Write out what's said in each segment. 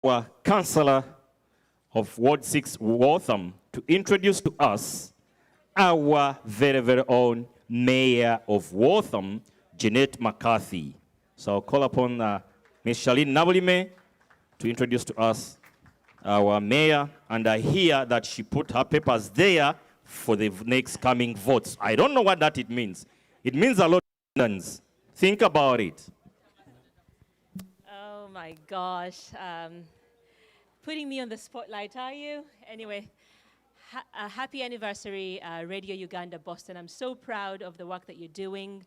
our councillor of Ward 6 Waltham to introduce to us our very, very own Mayor of Waltham, Jeanette McCarthy. So I'll call upon Ms. Charlene Nabulime to introduce to us our mayor, and I hear that she put her papers there for the next coming votes. I don't know what that it means. It means a lot of things. Think about it. Oh my gosh. Putting me on the spotlight, are you? Anyway, happy anniversary, Radio Uganda Boston. I'm so proud of the work that you're doing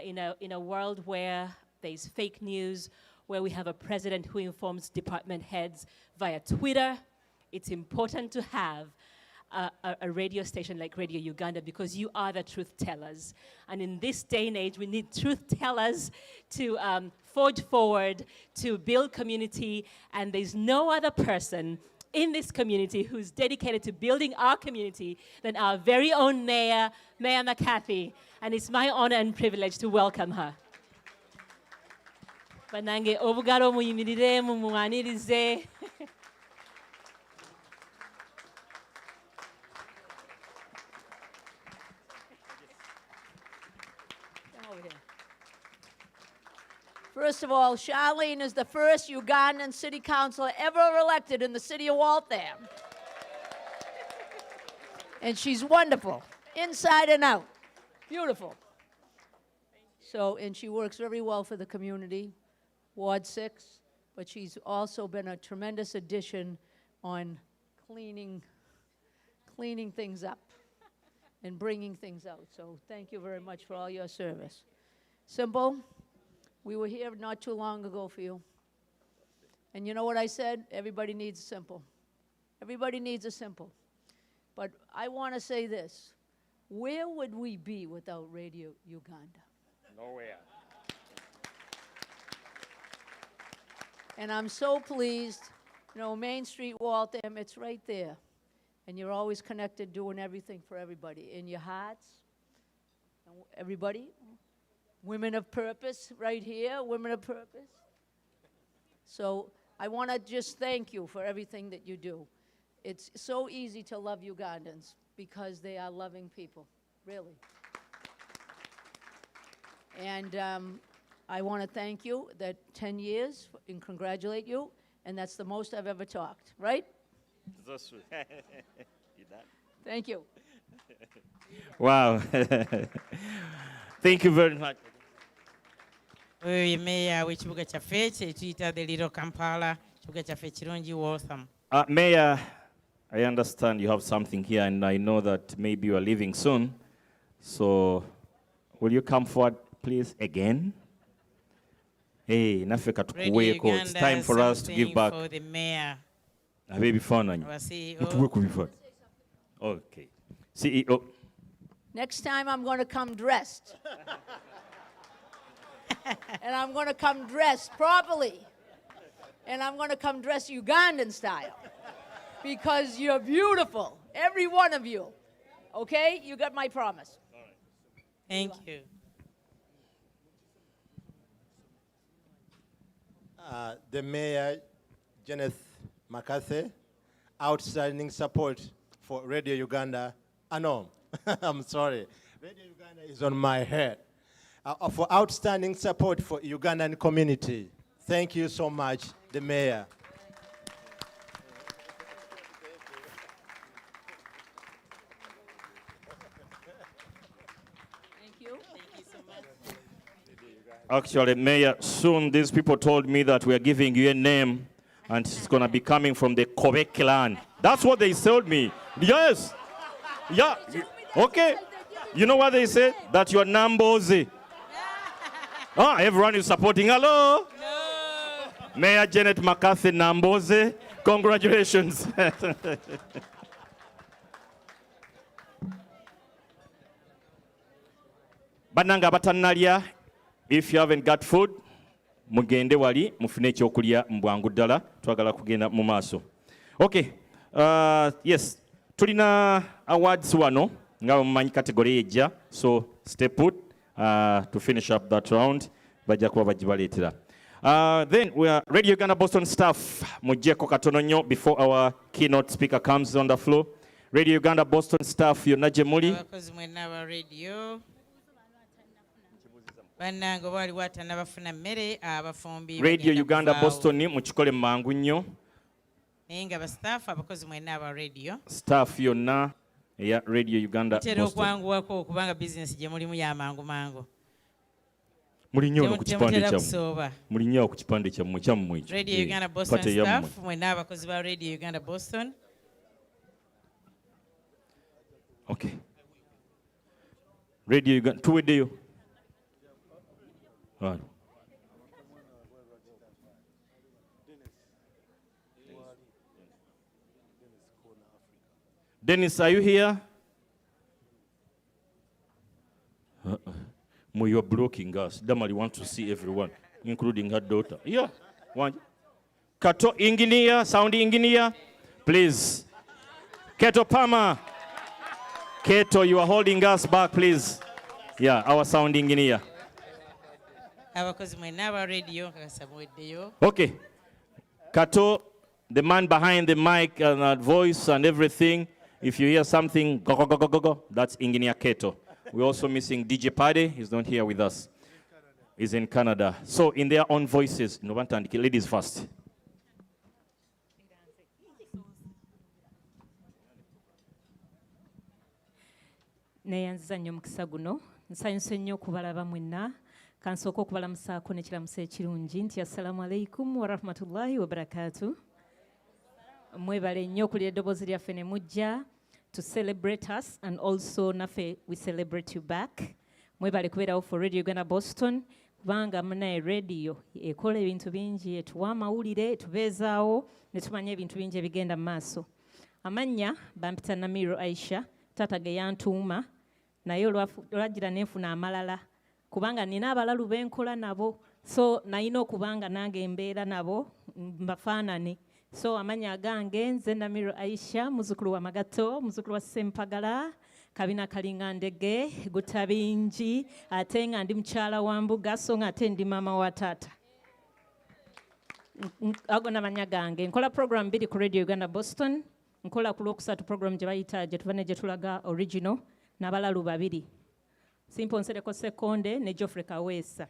in a world where there's fake news, where we have a president who informs department heads via Twitter. It's important to have a radio station like Radio Uganda because you are the truth tellers. And in this day and age, we need truth tellers to forge forward, to build community, and there's no other person in this community who's dedicated to building our community than our very own mayor, Mayor McCarthy. And it's my honor and privilege to welcome her. Banange obugalo muyimirire mumuwanirize. First of all, Charlene is the first Ugandan city councilor ever elected in the city of Waltham. And she's wonderful, inside and out. Beautiful. So, and she works very well for the community, Ward 6, but she's also been a tremendous addition on cleaning things up and bringing things out. So thank you very much for all your service. Simple. We were here not too long ago for you. And you know what I said? Everybody needs a simple. Everybody needs a simple. But I want to say this. Where would we be without Radio Uganda? Nowhere. And I'm so pleased. You know, Main Street, Waltham, it's right there. And you're always connected, doing everything for everybody. In your hearts, everybody. Women of purpose right here, women of purpose. So I want to just thank you for everything that you do. It's so easy to love Ugandans because they are loving people, really. And I want to thank you that 10 years and congratulate you, and that's the most I've ever talked, right? That's true. Thank you. Wow. Thank you very much. Mayor w'ekibuga kyaffe kyetuyita the Little Kampala, ekibuga kyaffe kirungi Waltham. Mayor, I understand you have something here, and I know that maybe you are leaving soon. So, will you come forward, please, again? Hey, nafeka tukuweko. It's time for us to give back. For the mayor. Baby phone on you. Okay. CEO. Next time I'm going to come dressed. And I'm going to come dressed properly. And I'm going to come dressed Ugandan style. Because you're beautiful, every one of you. Okay? You got my promise. All right. Thank you. The Mayor, Jeanette McCarthy, outstanding support for Radio Uganda. No, I'm sorry. Radio Uganda is on my head. For outstanding support for Ugandan community. Thank you so much, the Mayor. Thank you. Thank you so much. Actually, Mayor, soon these people told me that we are giving you a name, and it's going to be coming from the Kobe clan. That's what they told me. Yes. Yeah. Okay. You know what they said? That you're Nambozi. Oh, everyone is supporting. Hello? No. Mayor Jeanette McCarthy Nambozi. Congratulations. Bananga batanalya, if you haven't got food, mugende wali mufune ekyokulya mbwangu ddala twagala kugenda mu maaso. Okay. Yes. Tulina awards wano nga mumanyi category ejja, so stay put to finish up that round. Bajja kuba bagibaleetera. Then we are Radio Uganda Boston staff. Mujeko katono nnyo before our keynote speaker comes on the floor. Radio Uganda Boston staff yonna gye muli. Abakozi mwenna aba radio. Bannange bwali bwatannabafuna mmere abafumbi. Radio Uganda Boston mukikole mangu nnyo. Naye nga bastaff abakozi mwenna aba radio. Staff yonna eya Radio Uganda Boston. Kitera okwanguwako okubanga business gye mulimu ya mangu mangu. Muli nnyo ku kipande kyammwe. Muli nnyo ku kipande kyammwe kyammwe ekyo. Radio Uganda Boston staff mwenna abakozi ba Radio Uganda Boston. Okay. Radio Uganda tuweddeyo. Dennis, are you here? You are blocking us. Damali wants to see everyone, including her daughter. Yeah. One. Kato engineer, sound engineer, please. Keto Pama. Keto, you are holding us back, please. Yeah, our sound engineer. Okay. Kato, the man behind the mic and voice and everything. If you hear something, go, go, go, go, go, go, that's Engineer Keto. We're also missing DJ Paddy. He's not here with us. He's in Canada. So in their own voices, ladies first. Neyanziza nnyo mukisa guno nsanyuse nnyo okubalaba mwenna kansooka okubalamusaako n'ekiramusa ekirungi nti assalamu alaikum warahmatullahi wabarakatuh. Mwebale nnyo okulira eddoboozi lyaffe ne mujja to celebrate us, and also naffe we celebrate you back. Mwebale kubeerawo for Radio Uganda Boston kubanga munaye radio ekola ebintu bingi, etuwa amawulire, etubeezaawo ne tumanya ebintu bingi ebigenda mu maaso. Amannya bampita Namiro Aisha, taata ge yantuuma naye olwagira nenfuna amalala kubanga nina abalalu benkola nabo, so nayina okubanga nange mbeera nabo mbafaanane. So amanya agange nze Namiro Aisha, muzukulu wa Magato, muzukulu wa Sempagala, kabina kalinga ndege, gutabinji, ate nga ndi mukyala wa mbuga, so nga ate ndi mama wa taata. Ago namanya gange. Nkola program biri ku Radio Uganda Boston. Nkola ku Lwokusatu program gye bayita gye tuvane gye tulaga original n'abalalu babiri. Simple Nsereko Sekonde ne Geoffrey Kaweesa.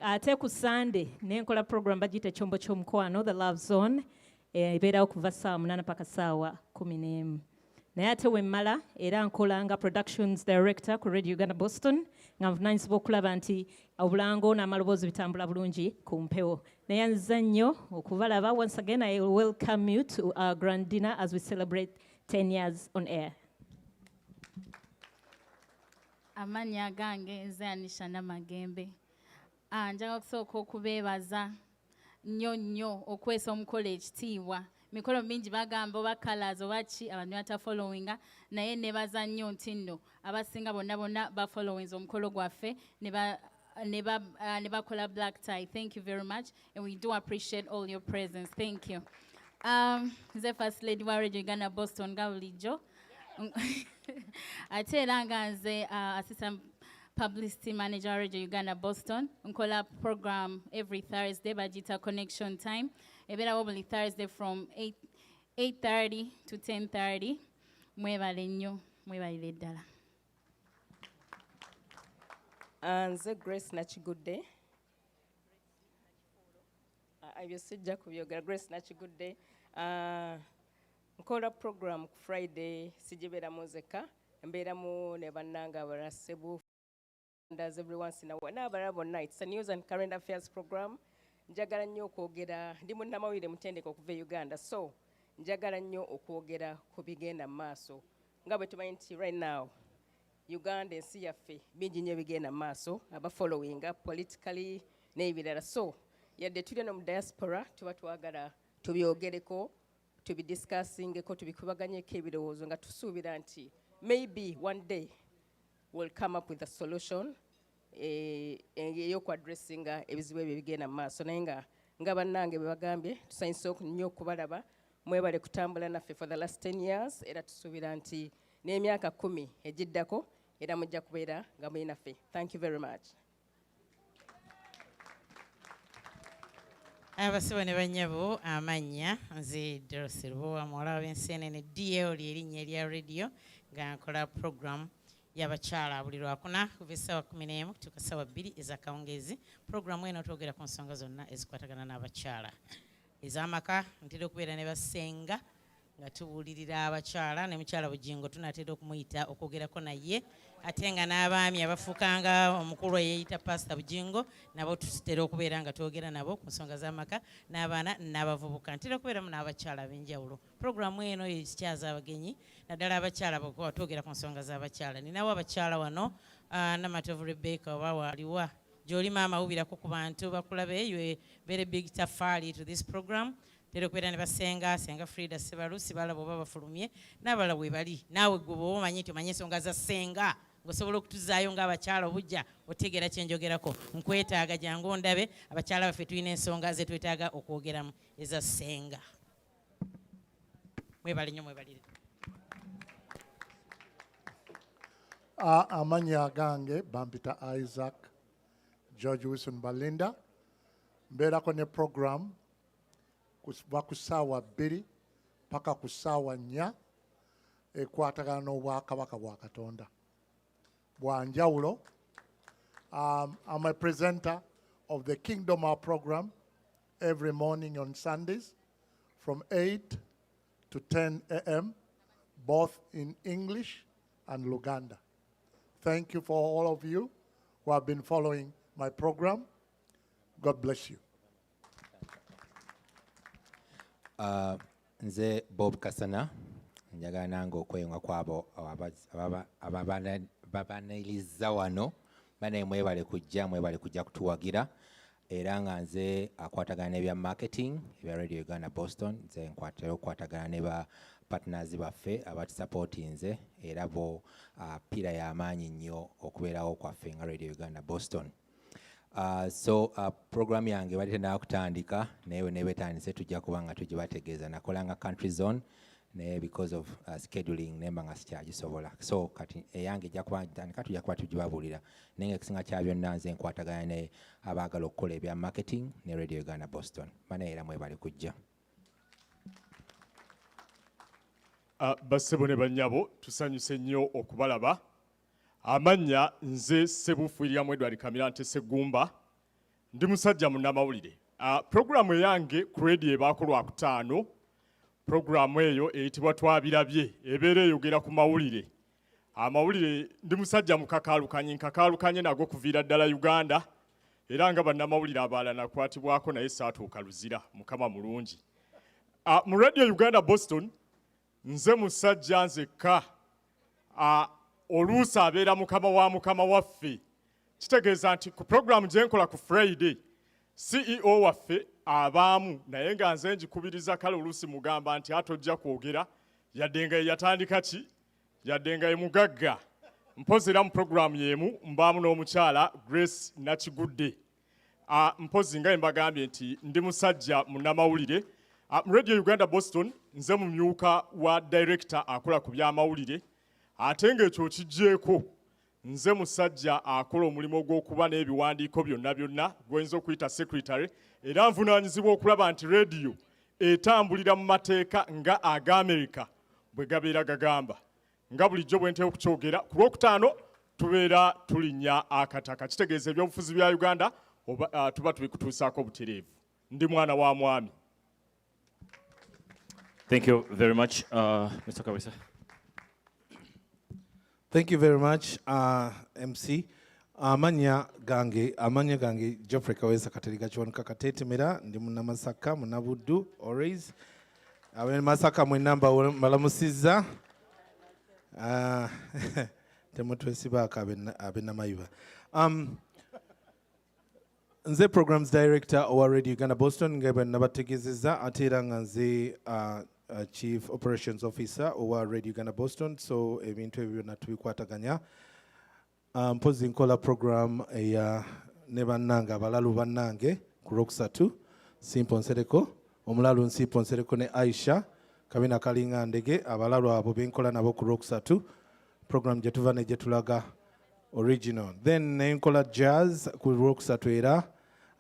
Ate ku Sunday nenkola program bagite Chombo ky'omukwano, The Love Zone, ebeera okuva ssaawa 8 paka ssaawa 11. Naye ate wemmala era nkola nga productions director ku Radio Uganda Boston nga nvunaanyizibwa okulaba nti obulango n'amaloboozi bitambula bulungi ku mpewo. Naye nziza nnyo okubalaba. Once again I welcome you to our grand dinner as we celebrate 10 years on air. Amanya gange nze Anisha Namagembe. Njagala okusooka okubeebaza nnyo okwesa omukolo ekitiibwa. Mikolo mingi bagamba oba colors oba ki abantu batafollowinga, naye nebaza nnyo nti nno abasinga bonna bafollowings omukolo gwaffe ne bakola black tie. Thank you very much and we do appreciate all your presence. Thank you. Nze First Lady wa Radio Uganda Boston nga bulijjo. Ate era nga nze assistant publicity manager Radio Uganda Boston. Nkola program every Thursday bagita connection time. Ebeera buli Thursday from 8:30 to 10:30. Mwebale nnyo, mwebalire ddala. Nze Grace Nachigudde. Ebyo sijja kubyogera. Grace Nachigudde. Nkola program ku Friday sigibeeramu nzekka. Mbeeramu ne bannange abalala Sebu does every once in a while. N'abalala bonna. It's a news and current affairs program. Njagala nnyo okwogera ndi munnamawulire mutendeke okuva e Uganda, so njagala nnyo okwogera ku bigenda mu maaso nga bwe tumanyi nti right now Uganda ensi yaffe bingi nnyo ebigenda mu maaso abafollowinga politically n'ebirala, so yadde tuli no mu diaspora tuba twagala tubyogereko tubidiscussingeko tubikubaganyeko ebirowoozo nga tusuubira nti maybe one day we'll come up with a solution ey'okwadressinga ebizibu ebyo ebigenda mu maaso. Naye nga bannange bwe bagambye tusanyusa nnyo okubalaba, mwebale kutambula naffe for the last 10 years era tusuubira nti n'emyaka 10 egiddako era mujja kubeera nga muli naffe. Thank you very much. abasibo ne bannyabo amannya nze Dorothy Lubowa muwala w'ensenene DL ly'erinnya erya radio nga nkola program y'abakyala buli lwakuna kuva essaawa 11 kutuuka essaawa 2 ez'akawungeezi. Programu eno twogera ku nsonga zonna ezikwatagana n'abakyala ez'amaka. Ntera okubeera ne basenga nga tubuulirira abakyala ne mukyala Bugingo tunatera okumuyita okwogerako naye ate nga n'abaami abafuukanga omukulu eyeeyita Pastor Bugingo nabo tutera okubeera nga twogera nabo ku nsonga z'amaka n'abaana n'abavubuka. Ntera okubeeramu n'abakyala ab'enjawulo. Programu eno ekikyaza abagenyi naddala abakyala bwe twogera ku nsonga z'abakyala. Ninawo abakyala wano Namatovu Rebecca oba waliwa gy'oli maama wubirako ku bantu bakulabe. You a very big tafali to this program. Tero kwera ne basenga senga Frida Sebalusi balabo babafulumye n'abala we bali naawe gwe bo manyi nti omanye ensonga za senga ngosobola okutuzaayo ng'abakyala obujja otegeera kyenjogerako. Nkwetaaga jangu ndabe abakyala baffe tulina ensonga ze twetaaga okwogeramu eza senga. Mwebale nnyo mwebalire. Amanya gange bampita Isaac George Wilson Balinda mbeerako ne program kuva ku ssaawa 2 paka ku ssaawa 4 ekwatagana n'obwakabaka bwa Katonda bwa njawulo. I'm a presenter of the Kingdom Hour program every morning on Sundays from 8 to 10 a.m. both in English and Luganda. Thank you for all of you who have been following my program. God bless you. Nze Bob Kasana njagala nange okweyunga kwabo ababaniriza wano bane mwebale kujja kutuwagira era nga nze akwatagana n'ebya marketing ebya Radio Uganda Boston. Nze nkwatagana ne ba partners baffe abatusupportinze era bo pira y'amaanyi nnyo okubeerawo kwaffe nga Radio Uganda Boston. Program yange balite nakutandika naye nebetandise tujja kuba nga tugibategeeza nakolanga country zone naye because of scheduling nemba nga sikyagisobola. So kati eyange ejja kuba ntandika tujja kuba tugibabuulira naye ekisinga kya byonna nze nkwatagana ne abaagala okukola ebya marketing ne Radio Uganda Boston. Banaye era mwebale kujja. Bassebo ne bannyabo tusanyuse nnyo okubalaba. Amanya nze Sebufuiryamu Edward Kamirante Segumba ndi musajja munnamawulire. Programu eyange ku radio ebaako Lwakutaano. Programu eyo eyitibwa Twabirabye ebeera eyogera ku mawulire. Amawulire ndi musajja nkakaalukanye nago kuviira ddala Uganda era nga bannamawulire abalala nakwatibwako naye saatuuka luzira. Mukama mulungi. Mu Radio Uganda Boston nze musajja nzekka oluusi abeera mukama waffe. Kitegeeza nti ku programu gye nkola ku Friday CEO waffe abaamu naye nga nze njikubiriza kale oluusi mugamba nti atojja kwogera yadde nga yatandika ki yadde nga ye mugagga. Mpozi era mu programu y'emu mbaamu n'omukyala Grace Nakigudde. Mpozi nga mbagambye nti ndi musajja munnamawulire. Mu Radio Uganda Boston nze mumyuka wa director akola ku by'amawulire. Ate ng'ekyo kijjeeko nze musajja akola omulimu gw'okuba n'ebiwandiiko byonna gwenza okuyita secretary era nvunaanyizibwa okulaba nti radio etambulira mu mateeka nga ag'Amerika bwe gabeera gagamba. Nga bulijjo bwe nteeka okukyogera ku Lwokutaano tubeera tulinnya akataka. Kitegeeza ebyobufuzi bya Uganda tuba tubikutuusaako butereevu. Ndi mwana wa mwami. Thank you very much, Mr. Kawesa. Thank you very much, MC. Amanya gange Geoffrey Kawesa Kateriga Chwanka Katetemera ndi Masaka Munabuddu always. Awen Masaka mwenamba malamusiza. Temotwesibaka abenamayuba. Nze programs director owa Radio Uganda Boston ngebe nabategezeza atera nga nze chief operations officer owa Radio Uganda Boston, so ebintu ebyo natubikwataganya. Mpozi nkola program eya nebannanga abalalu bannange ku Lwokusatu Simpo Nsereko omulalu Nsimpo Nsereko ne Aisha Kabina Kalinga Ndege abalalu abo benkola nabo ku Lwokusatu program gye tuva ne gye tulaga original. Then nenkola jazz ku Lwokusatu era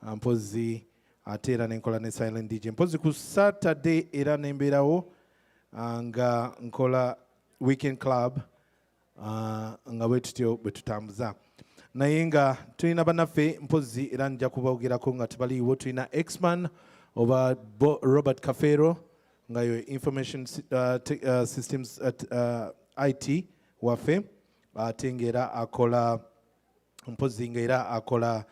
mpozi ate era nenkola ne silent DJ. Mpozi ku Saturday era nembeerawo nga nkola weekend club nga bwe tutyo bwe tutambuza. Naye nga tulina bannaffe mpozi era nja kubawogerako nga tebaliiwo. Tulina X-Man oba Robert Kafero nga yo information systems IT waffe ate ng'era akola mpozi ng'era akola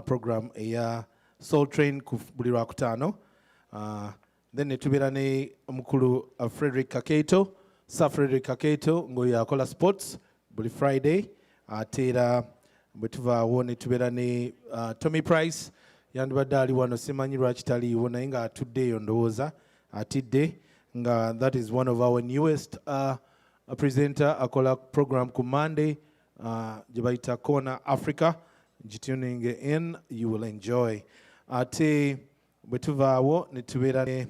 program eya Soul Train ku buli Lwakutaano. Then ne tubeera ne omukulu Frederick Kaketo, Sir Frederick Kaketo ng'oyo akola sports buli Friday. Ate era bwe tuvaawo ne tubeera ne Tommy Price yandibadde ali wano simanyi lwaki taliiwo naye nga atuddeeyo ndowooza atidde nga that is one of our newest presenter akola program ku Monday gye bayita Corner Africa. Tuning in, you will enjoy. Ate bwe tuvaawo ne tubeera ne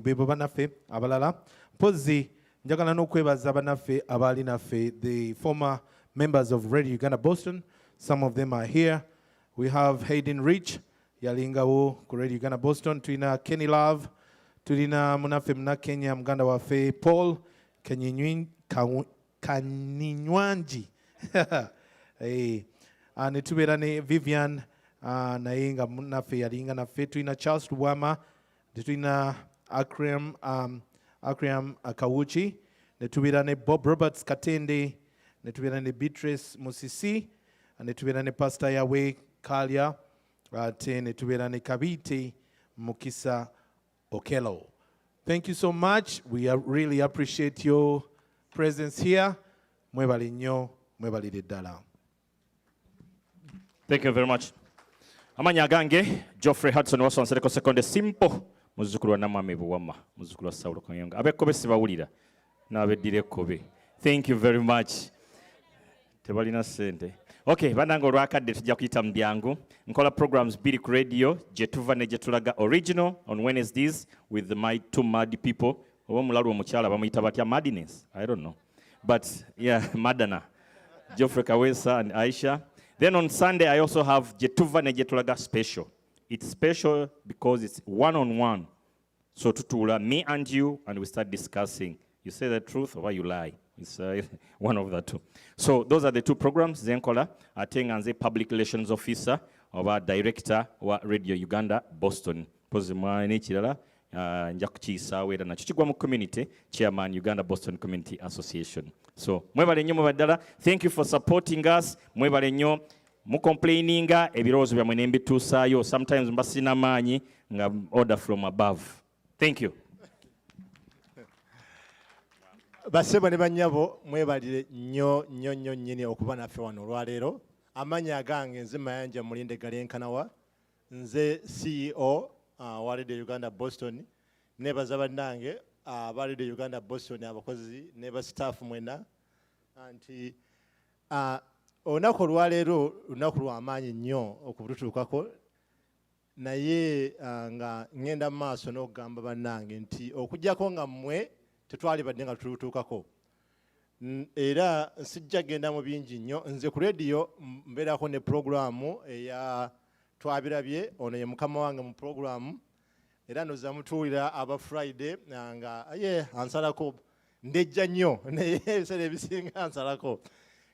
bebo bannaffe abalala. Mpozi njagala n'okwebaza bannaffe abaali naffe, the former members of Radio Uganda Boston. Some of them are here. We have Hayden Rich, yalingawo ku Radio Uganda Boston. Tulina Kenny Love, tulina munaffe muna Kenya muganda waffe Paul Kaninywanji. Ne tubeera ne Vivian naye nga munaffe yalinga naffe. Tulina Charles Tuwama, tulina Akram Akawuchi, ne tubeera ne Bob Roberts Katende, ne tubeera ne Beatrice Musisi, ne tubeera ne Pastor Yahweh Kalia, ate ne tubeera ne Kabite Mukisa Okello. Thank you so much. We really appreciate your presence here. Mwebale nnyo, mwebalire ddala. Thank you very much. Amanya gange Geoffrey Hudson wasonsereko sekonde simple muzukulu wa namwami buwama muzukulu wa Saulo Kanyonga abekobe sibawulira n'abeddira ekkobe. Thank you very much. Tebalina sente. Okay, bananga olwakadde tujja kuyita mu byangu. Nkola programs biri ku radio gye tuva ne gye tulaga original on Wednesdays with my two mad people. Oba omulalu omukyala bamuyita batya madness? I don't know. But yeah, Madana. Geoffrey Kawesa and Aisha. Then on Sunday, I also have Jetuva Nejetulaga special. It's special because it's one-on-one. So tutula, me and you, and we start discussing. You say the truth or you lie. It's one of the two. So those are the two programs. Zenkola, Atenganze Public Relations Officer, or Director, or Radio Uganda, Boston. Pozimani Chilala, Njakuchisa, Weda na Chichigwa mu Community, Chairman, Uganda Boston Community Association. So, mwebale nnyo mubadala. Thank you for supporting us. Mwebale nnyo mucomplaininga ebirowoozo byammwe ne mbituusaayo. Sometimes mba sina maanyi nga order from above. Thank you. Basebo ne bannyabo mwebalire nnyo nnyini okuba naffe wano olwaleero. Amannya agange nze Mayanja Mulinde Galenkanawa, nze CEO wa Radio Uganda Boston. Nebaza bannange ba Radio Uganda Boston abakozi ne ba staff mwena anti olunaku olwaleero lunaku lw'amaanyi nnyo okututuukako naye nga ngenda mu maaso n'okugamba bannange nti okuggyako nga mmwe tetwali badde nga tututuukako era sijja genda mu bingi nnyo. Nze ku radio mbeerako ne programu eya twabirabye, ono ye mukama wange mu programu era noza mutuulira aba Friday nga ansalako ndejja nnyo naye ebiseera ebisinga ansalako.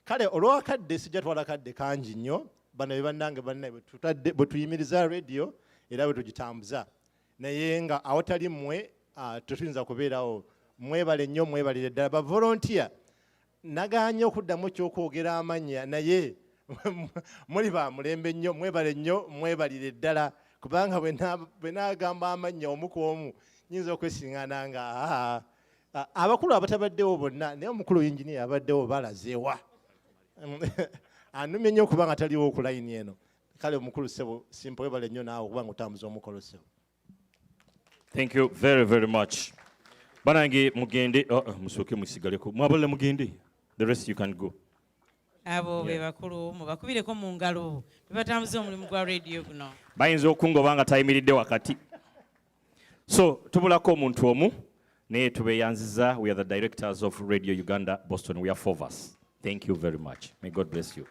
Kale olwakadde sijja twala kadde kangi nnyo bano be bannange bannaye bwe tuyimiriza radio era bwe tugitambuza naye nga awatali mmwe tetuyinza kubeerawo. Mwebale nnyo, mwebalire ddala ba volunteer. Nagaanye okuddamu ky'okwogera amannya naye muli ba mulembe nnyo, mwebale nnyo, mwebalire ddala kubanga bwe naagamba amannya omu ku omu nyinza okwesiŋŋaana nga abakulu abatabaddewo bonna naye omukulu yinginiya abaddewo balazeewa. Annumye nnyo okuba nga taliwo ku layini eno. Kale omukulu ssebo simpa webale nnyo naawe okuba nga otambuza omukolo ssebo. Thank you very, very much. Banange mugende, musoke musigaleko. Mwabale mugende. The rest you can go. Abo be bakulu mubakubireko mu ngalo. Bebatambuze omulimu gwa radio guno. Bayinza okungoba nga tayimiridde wakati. So, tubulako omuntu omu naye tubeyanziza. We are the directors of Radio Uganda Boston. We are 4 of us. Thank you very much. May God bless you.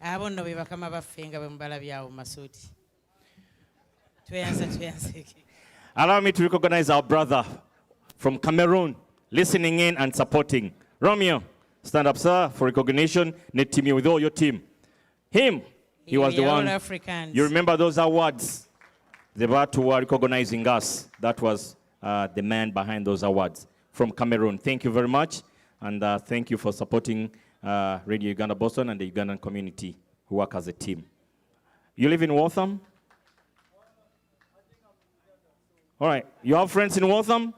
Abo nno be bakama baffe nga bwe mubalabyawo masuuti. Allow me to recognize our brother from Cameroon, listening in and supporting. Romeo, stand up, sir, for recognition. Need team you with all your team. He was the one. Africans. You remember those awards? They were to recognizing us. That was the man behind those awards from Cameroon. Thank you very much. And thank you for supporting Radio Uganda Boston and the Ugandan community who work as a team. You live in Waltham? All right. You have friends in Waltham?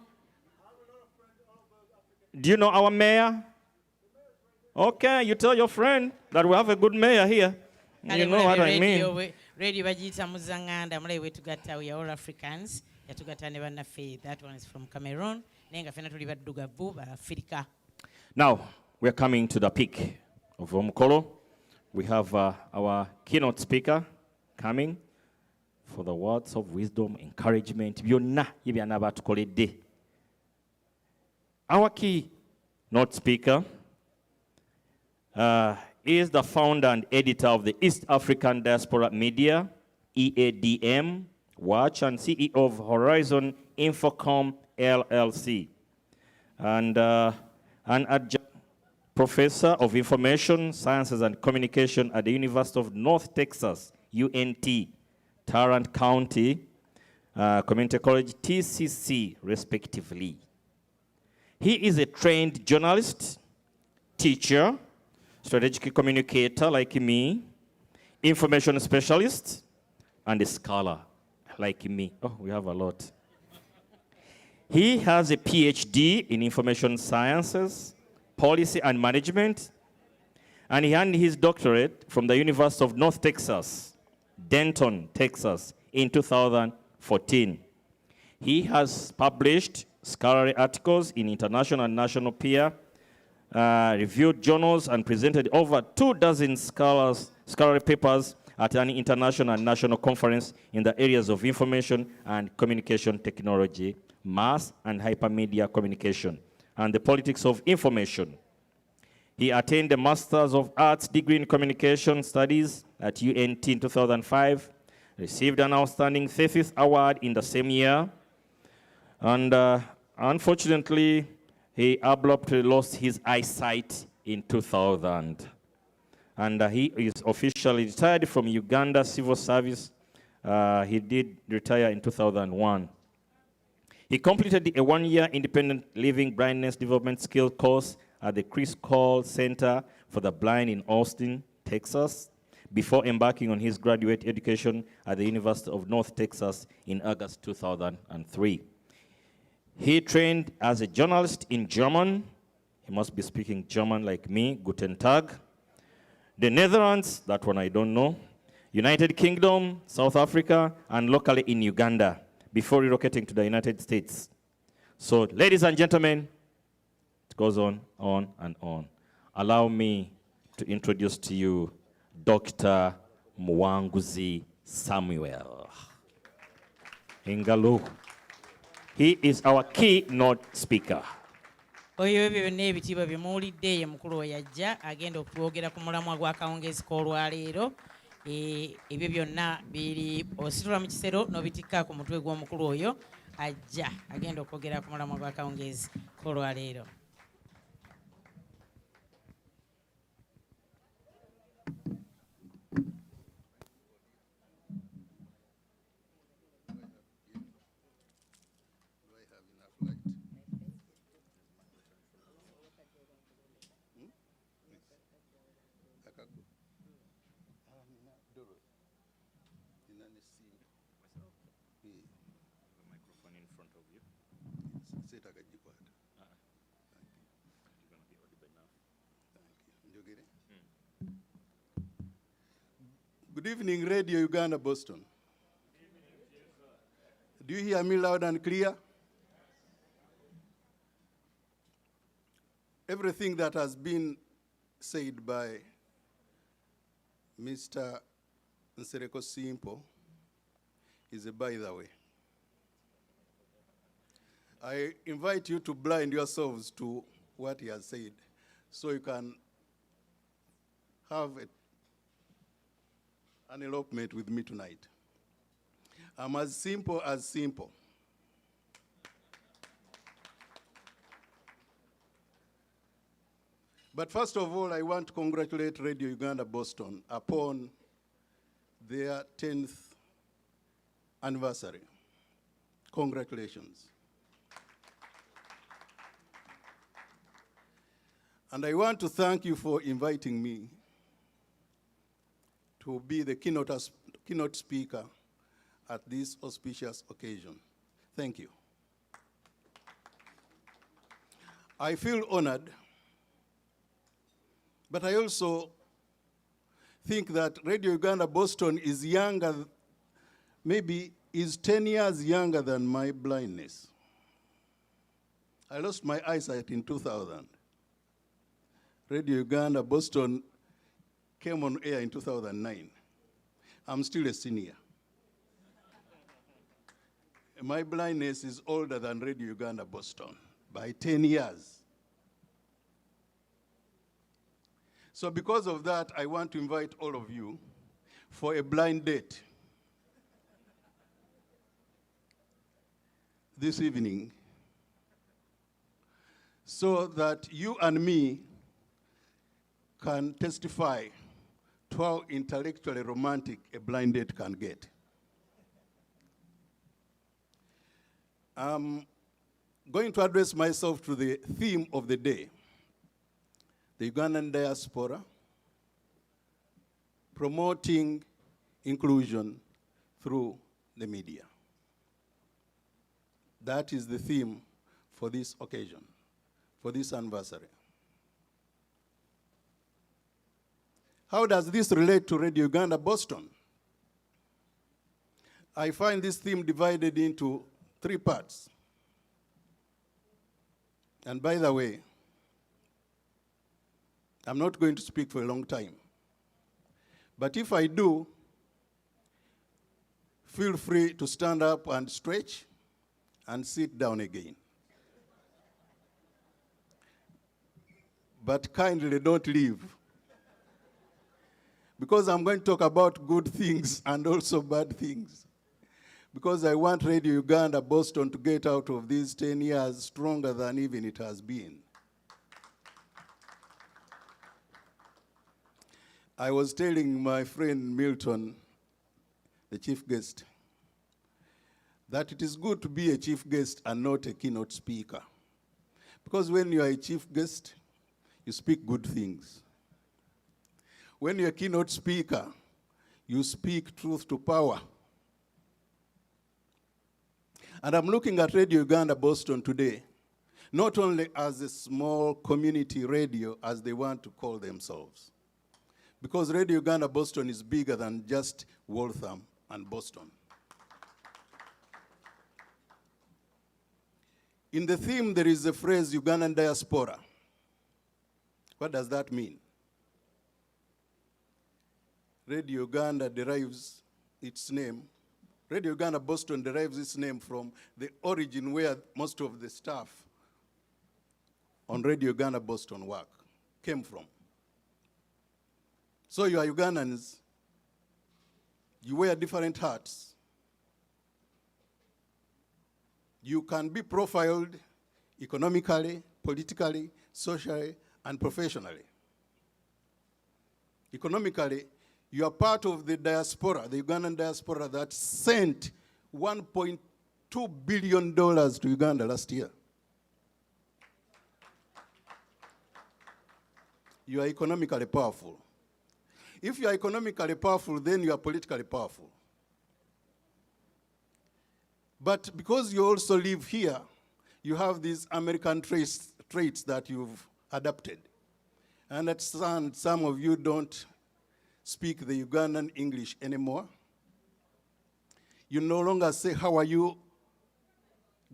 Do you know our mayor? Okay, you tell your friend that we have a good mayor here. You know what I mean. Radio Bajita Muzanganda, Malay way to get we are all Africans. Yatugata never na faith. That one is from Cameroon. Nenga fena to live Dugabu, Africa. Now, we're coming to the peak of Omukolo. We have our keynote speaker coming for the words of wisdom, encouragement. Our keynote speaker is the founder and editor of the East African Diaspora Media, EADM, Watch, and CEO of Horizon Infocom LLC, and an adjunct professor of information sciences and communication at the University of North Texas, UNT, Tarrant County Community College, TCC, respectively. He is a trained journalist, teacher, strategic communicator like me, information specialist, and a scholar like me. Oh, we have a lot. He has a PhD in information sciences, policy and management, and he earned his doctorate from the University of North Texas, Denton, Texas, in 2014. He has published scholarly articles in international and national peer reviewed journals and presented over 24 scholarly papers at an international and national conference in the areas of information and communication technology, mass and hypermedia communication, and the politics of information. He attained a Master's of Arts degree in Communication Studies at UNT in 2005, received an Outstanding Thesis Award in the same year, and unfortunately, he abruptly lost his eyesight in 2000. And he is officially retired from Uganda Civil Service. He did retire in 2001. He completed a one-year independent living blindness development skill course at the Chris Cole Center for the Blind in Austin, Texas, before embarking on his graduate education at the University of North Texas in August 2003. He trained as a journalist in German. He must be speaking German like me, Guten Tag. The Netherlands, that one I don't know, United Kingdom, South Africa, and locally in Uganda, before relocating to the United States. So, ladies and gentlemen, it goes on, and on. Allow me to introduce to you Dr. Mwanguzi Samuel. Ingalo. He is our keynote speaker. Oyo ebyo byonna ebitiibwa bye muwulidde ye mukulu we yajja agenda okwogera ku mulamwa gw'akawungeezi k'olwaleero. Ebyo byonna biri ositula mu kisero n'obitikka ku mutwe gw'omukulu oyo ajja agenda okwogera ku mulamwa gw'akawungeezi k'olwaleero. Good evening, Radio Uganda, Boston. Do you hear me loud and clear? Everything that has been said by Mr. Nsereko Simple is a by the way. I invite you to blind yourselves to what he has said so you can have an elopement with me tonight. I'm as simple as simple. But first of all, I want to congratulate Radio Uganda Boston upon their 10th anniversary. Congratulations. And I want to thank you for inviting me to be the keynote speaker at this auspicious occasion. Thank you. I feel honored, but I also think that Radio Uganda Boston is younger, maybe is 10 years younger than my blindness. I lost my eyesight in 2000. Radio Uganda Boston came on air in 2009. I'm still a senior. My blindness is older than Radio Uganda Boston by 10 years. So because of that, I want to invite all of you for a blind date this evening so that you and me can testify to how intellectually romantic a blind date can get. I'm going to address myself to the theme of the day, the Ugandan diaspora, promoting inclusion through the media. That is the theme for this occasion, for this anniversary. How does this relate to Radio Uganda Boston? I find this theme divided into 3 parts. And by the way, I'm not going to speak for a long time. But if I do, feel free to stand up and stretch and sit down again. But kindly don't leave, because I'm going to talk about good things and also bad things. Because I want Radio Uganda Boston to get out of these 10 years stronger than even it has been. I was telling my friend Milton, the chief guest, that it is good to be a chief guest and not a keynote speaker. Because when you are a chief guest, you speak good things. When you're a keynote speaker, you speak truth to power. And I'm looking at Radio Uganda Boston today, not only as a small community radio, as they want to call themselves, because Radio Uganda Boston is bigger than just Waltham and Boston. In the theme, there is a phrase, Ugandan diaspora. What does that mean? Radio Uganda derives its name, Radio Uganda Boston derives its name from the origin where most of the staff on Radio Uganda Boston work came from. So you are Ugandans, you wear different hats. You can be profiled economically, politically, socially, and professionally. Economically, you are part of the diaspora, the Ugandan diaspora that sent $1.2 billion to Uganda last year. You are economically powerful. If you are economically powerful, then you are politically powerful. But because you also live here, you have these American traits that you've adopted. And at some of you don't speak the Ugandan English anymore. You no longer say, how are you,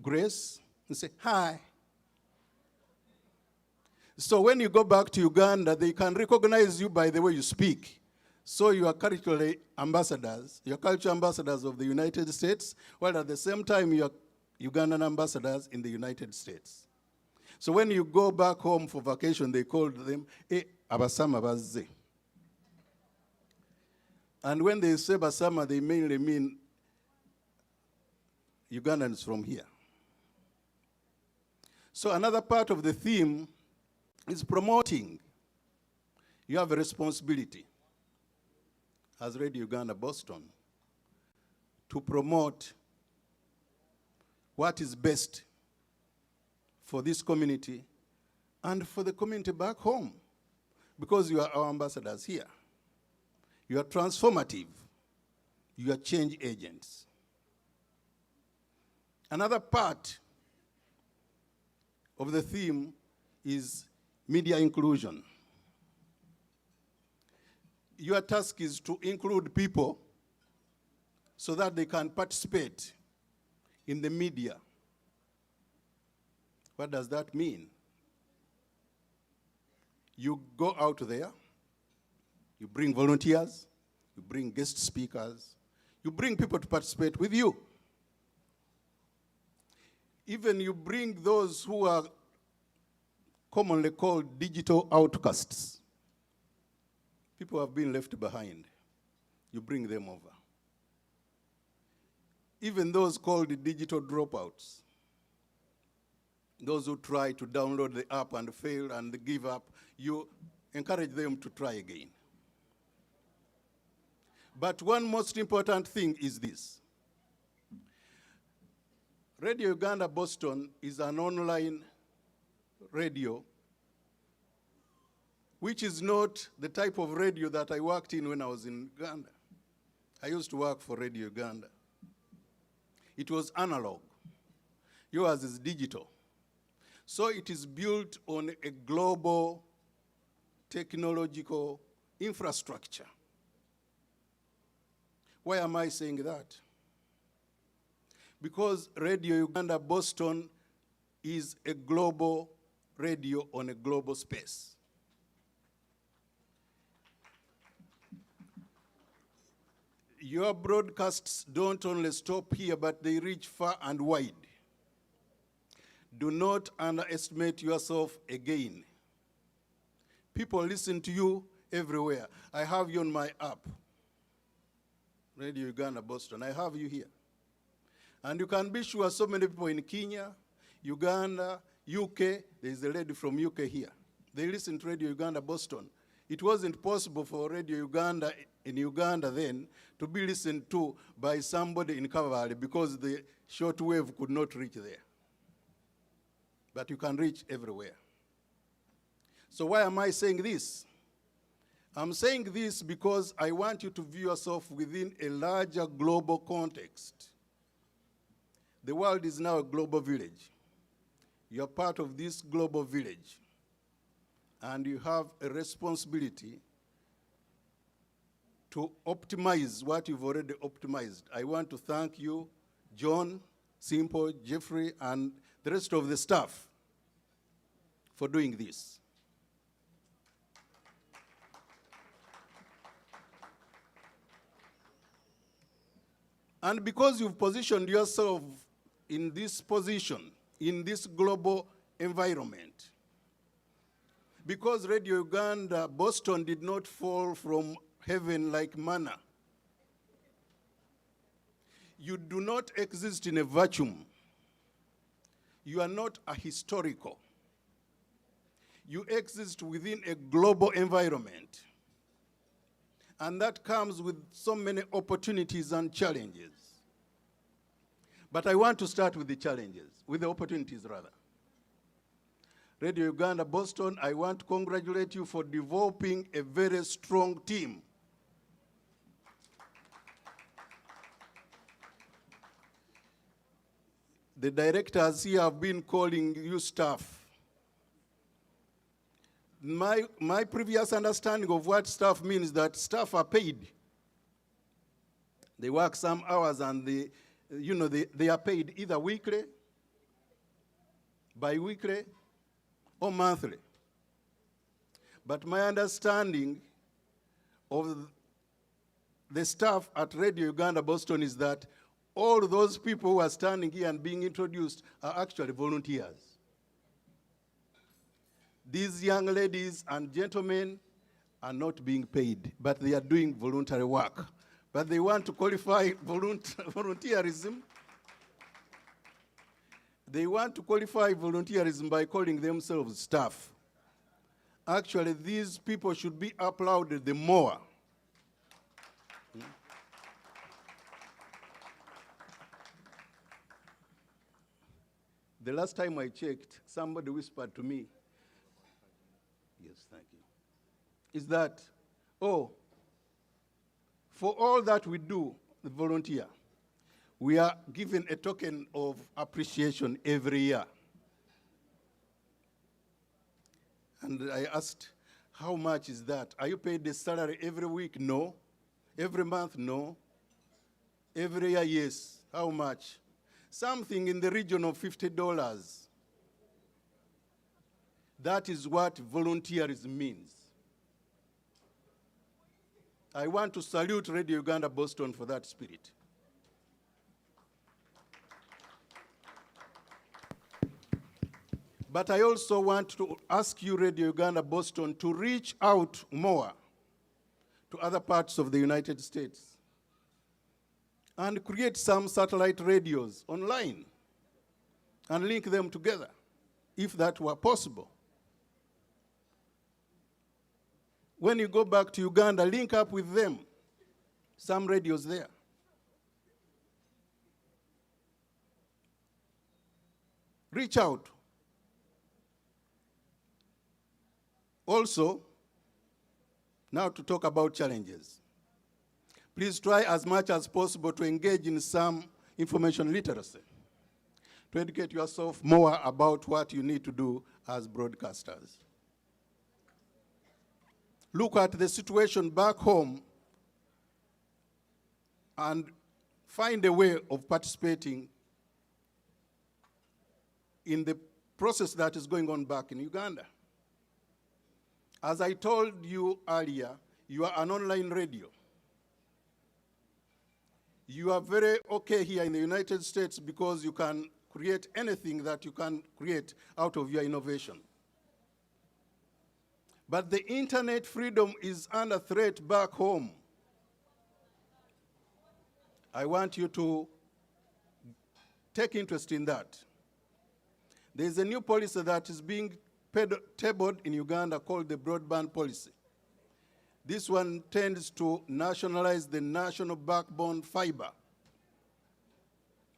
Grace? You say, hi. So when you go back to Uganda, they can recognize you by the way you speak. So you are culturally ambassadors. You are cultural ambassadors of the United States, while at the same time you are Ugandan ambassadors in the United States. So when you go back home for vacation, they call them abasama bazze. And when they say basama, they mainly mean Ugandans from here. So another part of the theme is promoting. You have a responsibility as Radio Uganda Boston to promote what is best for this community and for the community back home, because you are our ambassadors here. You are transformative. You are change agents. Another part of the theme is media inclusion. Your task is to include people so that they can participate in the media. What does that mean? You go out there, you bring volunteers, you bring guest speakers, you bring people to participate with you. Even you bring those who are commonly called digital outcasts. People have been left behind. You bring them over. Even those called the digital dropouts, those who try to download the app and fail and give up, you encourage them to try again. But one most important thing is this. Radio Uganda Boston is an online radio which is not the type of radio that I worked in when I was in Uganda. I used to work for Radio Uganda. It was analog. Yours is digital. So it is built on a global technological infrastructure. Why am I saying that? Because Radio Uganda Boston is a global radio on a global space. Your broadcasts don't only stop here, but they reach far and wide. Do not underestimate yourself again. People listen to you everywhere. I have you on my app, Radio Uganda Boston. I have you here. And you can be sure so many people in Kenya, Uganda, UK, there's a lady from UK here. They listen to Radio Uganda Boston. It wasn't possible for Radio Uganda in Uganda then to be listened to by somebody in Kavalli because the shortwave could not reach there. But you can reach everywhere. So why am I saying this? I'm saying this because I want you to view yourself within a larger global context. The world is now a global village. You're part of this global village. And you have a responsibility to optimize what you've already optimized. I want to thank you, John, Simple, Jeffrey, and the rest of the staff for doing this. And because you've positioned yourself in this position, in this global environment, because Radio Uganda Boston did not fall from heaven like manna. You do not exist in a vacuum. You are not ahistorical. You exist within a global environment. And that comes with so many opportunities and challenges. But I want to start with the challenges, with the opportunities rather. Radio Uganda Boston, I want to congratulate you for developing a very strong team. The directors here have been calling you staff. My previous understanding of what staff means is that staff are paid. They work some hours and they are paid either weekly, bi-weekly, or monthly. But my understanding of the staff at Radio Uganda Boston is that all those people who are standing here and being introduced are actually volunteers. These young ladies and gentlemen are not being paid, but they are doing voluntary work. But they want to qualify volunteerism They want to qualify volunteerism by calling themselves staff. Actually, these people should be applauded the more. The last time I checked, somebody whispered to me, yes, thank you, is that, oh, for all that we do, the volunteer, we are given a token of appreciation every year. And I asked, how much is that? Are you paid the salary every week? No. Every month? No. Every year? Yes. How much? Something in the region of $50. That is what volunteerism means. I want to salute Radio Uganda Boston for that spirit. But I also want to ask you, Radio Uganda Boston, to reach out more to other parts of the United States and create some satellite radios online and link them together, if that were possible. When you go back to Uganda, link up with them, some radios there. Reach out. Also, now to talk about challenges. Please try as much as possible to engage in some information literacy, to educate yourself more about what you need to do as broadcasters. Look at the situation back home and find a way of participating in the process that is going on back in Uganda. As I told you earlier, you are an online radio. You are very okay here in the United States because you can create anything that you can create out of your innovation. But the internet freedom is under threat back home. I want you to take interest in that. There is a new policy that is being tabled in Uganda called the broadband policy. This one tends to nationalize the national backbone fiber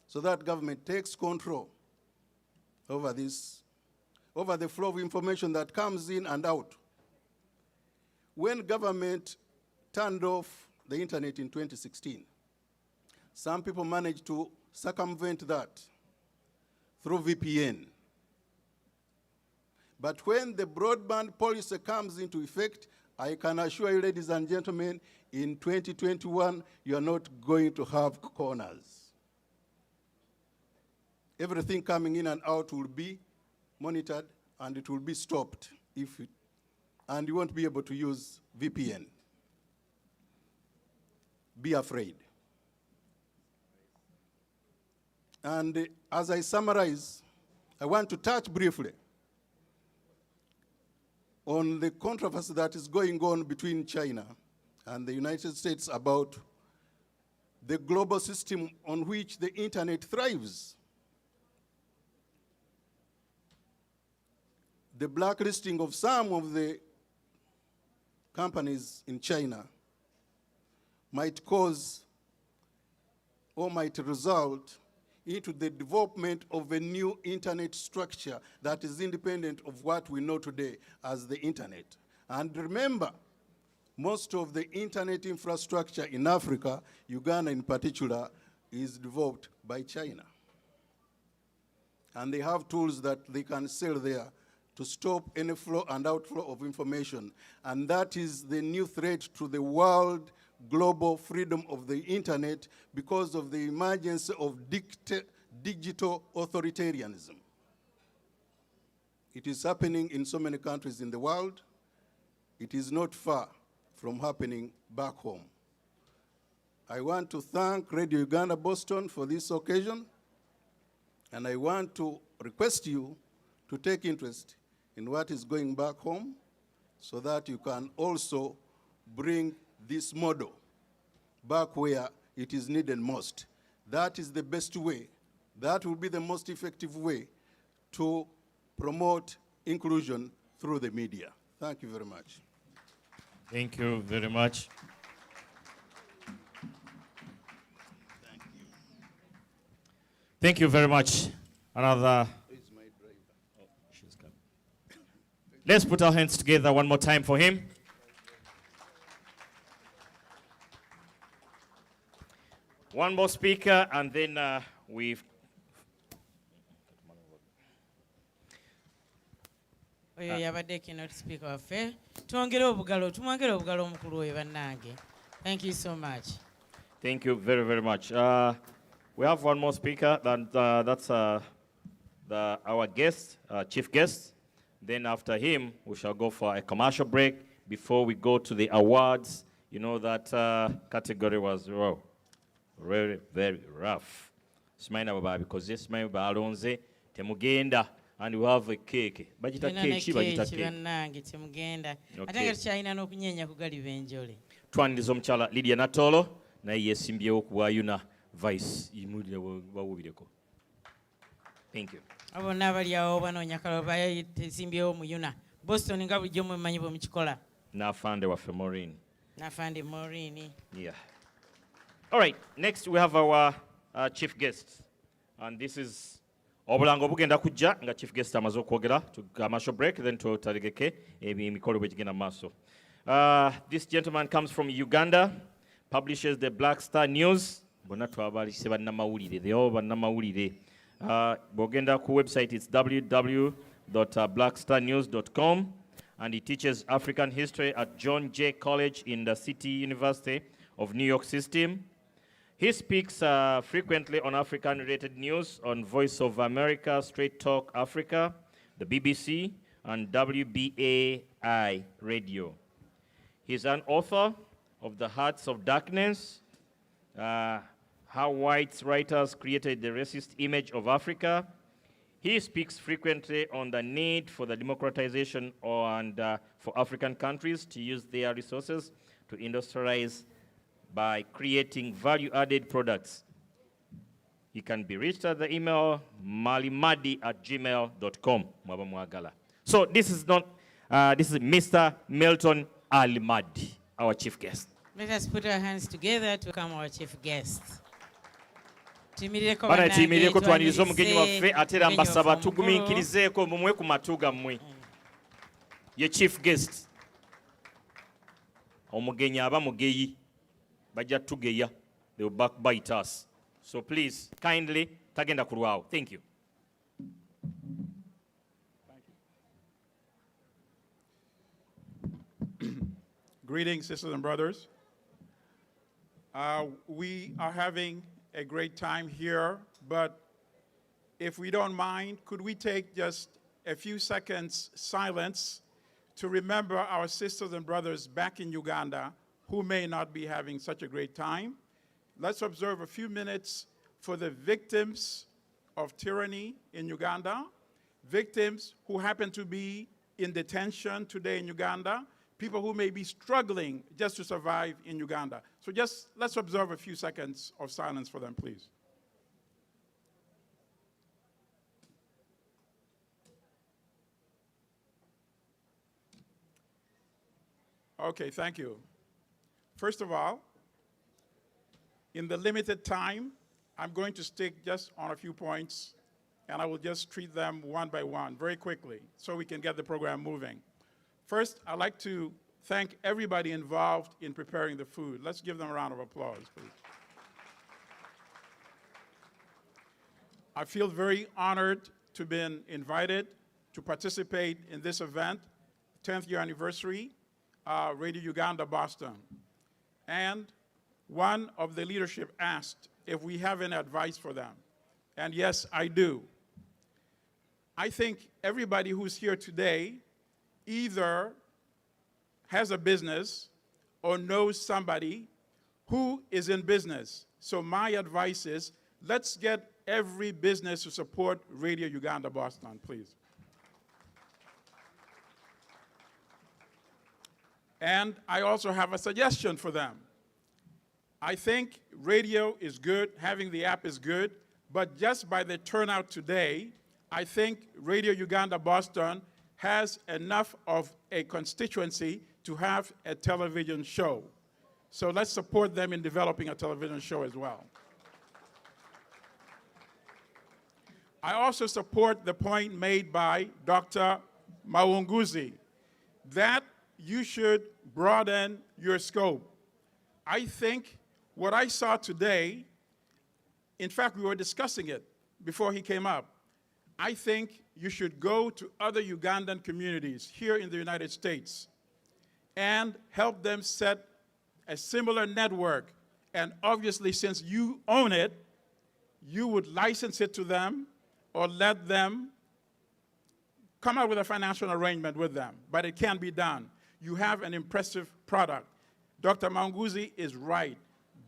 so that government takes control over this, over the flow of information that comes in and out. When government turned off the internet in 2016, some people managed to circumvent that through VPN. But when the broadband policy comes into effect, I can assure you, ladies and gentlemen, in 2021, you are not going to have corners. Everything coming in and out will be monitored, and it will be stopped, and you won't be able to use VPN. Be afraid. And as I summarize, I want to touch briefly on the controversy that is going on between China and the United States about the global system on which the internet thrives. The blacklisting of some of the companies in China might cause or might result into the development of a new internet structure that is independent of what we know today as the internet. And remember, most of the internet infrastructure in Africa, Uganda in particular, is developed by China. And they have tools that they can sell there to stop any flow and outflow of information. And that is the new threat to the world global freedom of the internet because of the emergence of digital authoritarianism. It is happening in so many countries in the world. It is not far from happening back home. I want to thank Radio Uganda Boston for this occasion, and I want to request you to take interest in what is going back home so that you can also bring this model back where it is needed most. That is the best way That will be the most effective way to promote inclusion through the media. Thank you very much. Thank you very much. Thank you very much. Another. Oh, she's coming. Let's put our hands together one more time for him. One more speaker, and then we've. Oyo yabadde keynote speaker waffe. Tumwongere obugalo omukulu oyo bannange. Thank you so much. Thank you very, very much. We have one more speaker, and that's our guest, chief guest. Then after him, we shall go for a commercial break before we go to the awards. You know that category was very, very rough. Smile baba because this smile balonze temugenda and we have a cake. Bajita cake, bajita cake. Bannange temugenda. Ate nga tukyalina n'okunyeenya ku gali b'enjole. Twaniriza omukyala Lydia Natolo naye yeesimbyewo ku bwayuna vice imulira bawubireko. Thank you. Abonna abali awo banoonya kalaba bayesimbyewo mu yuna. Boston nga bulijjo mumanyi bwe mukikola. N'afande waffe Maureen. N'afande Maureen. Yeah. All right, next we have our chief guest. And this is obulango bugenda kujja nga chief guest amaze okwogera to commercial break then to taligeke emikolo bwe gigenda maaso. This gentleman comes from Uganda, publishes the Black Star News. Bonna twabalise bannamawulire, they all bannamawulire. Bogenda ku website, it's www.blackstarnews.com, and he teaches African history at John Jay College in the City University of New York System. He speaks frequently on African-related news on Voice of America, Straight Talk Africa, the BBC, and WBAI Radio. He's an author of The Hearts of Darkness, How White Writers Created the Racist Image of Africa. He speaks frequently on the need for the democratization and for African countries to use their resources to industrialize by creating value-added products. He can be reached at the email malimadi@gmail.com. So this is Mr. Milton Alimadi, our chief guest. Let us put our hands together to welcome our chief guest. Bana timirireko twaniriza omugenyi waffe ate era mbasaba tugumiikirizeeko mumwe ku matu gammwe. Ye chief guest. Omugenyi aba mugeyi. Bajja tugeya. They will backbite us. So please, kindly, tagenda kulwawo. Thank you. Greetings, sisters and brothers. We are having a great time here, but if we don't mind, could we take just a few seconds silence to remember our sisters and brothers back in Uganda who may not be having such a great time? Let's observe a few minutes for the victims of tyranny in Uganda, victims who happen to be in detention today in Uganda, people who may be struggling just to survive in Uganda. So just let's observe a few seconds of silence for them, please. Okay, thank you. First of all, in the limited time, I'm going to stick just on a few points, and I will just treat them one by one very quickly so we can get the program moving. First, I'd like to thank everybody involved in preparing the food. Let's give them a round of applause, please. I feel very honored to have been invited to participate in this event, 10th year anniversary, Radio Uganda Boston. And one of the leadership asked if we have any advice for them. And yes, I do. I think everybody who's here today either has a business or knows somebody who is in business. So my advice is, let's get every business to support Radio Uganda Boston, please. And I also have a suggestion for them. I think radio is good, having the app is good, But just by the turnout today, I think Radio Uganda Boston has enough of a constituency to have a television show. So let's support them in developing a television show as well. I also support the point made by Dr. Mawunguzi that you should broaden your scope. I think what I saw today, in fact, we were discussing it before he came up. I think you should go to other Ugandan communities here in the United States and help them set a similar network. And obviously, since you own it, you would license it to them or let them come up with a financial arrangement with them. But it can be done. You have an impressive product. Dr. Manguzi is right.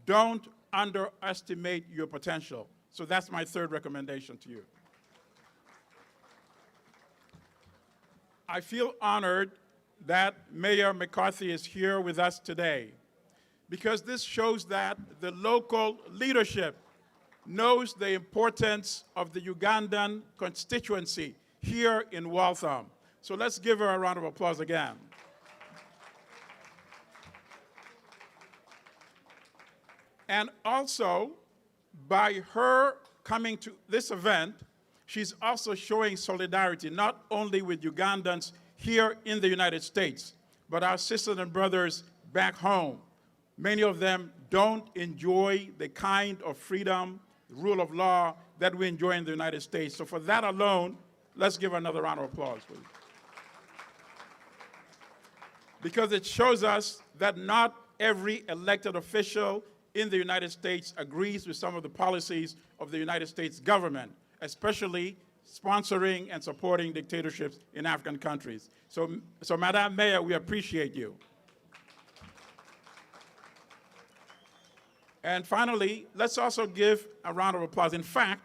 Don't underestimate your potential. So that's my third recommendation to you. I feel honored that Mayor McCarthy is here with us today because this shows that the local leadership knows the importance of the Ugandan constituency here in Waltham. So let's give her a round of applause again. And also, by her coming to this event, she's also showing solidarity, not only with Ugandans here in the United States, but our sisters and brothers back home. Many of them don't enjoy the kind of freedom, rule of law that we enjoy in the United States. So for that alone, let's give another round of applause, please. Because it shows us that not every elected official in the United States agrees with some of the policies of the United States government, especially sponsoring and supporting dictatorships in African countries. So Madam Mayor, we appreciate you. And finally, let's also give a round of applause. In fact,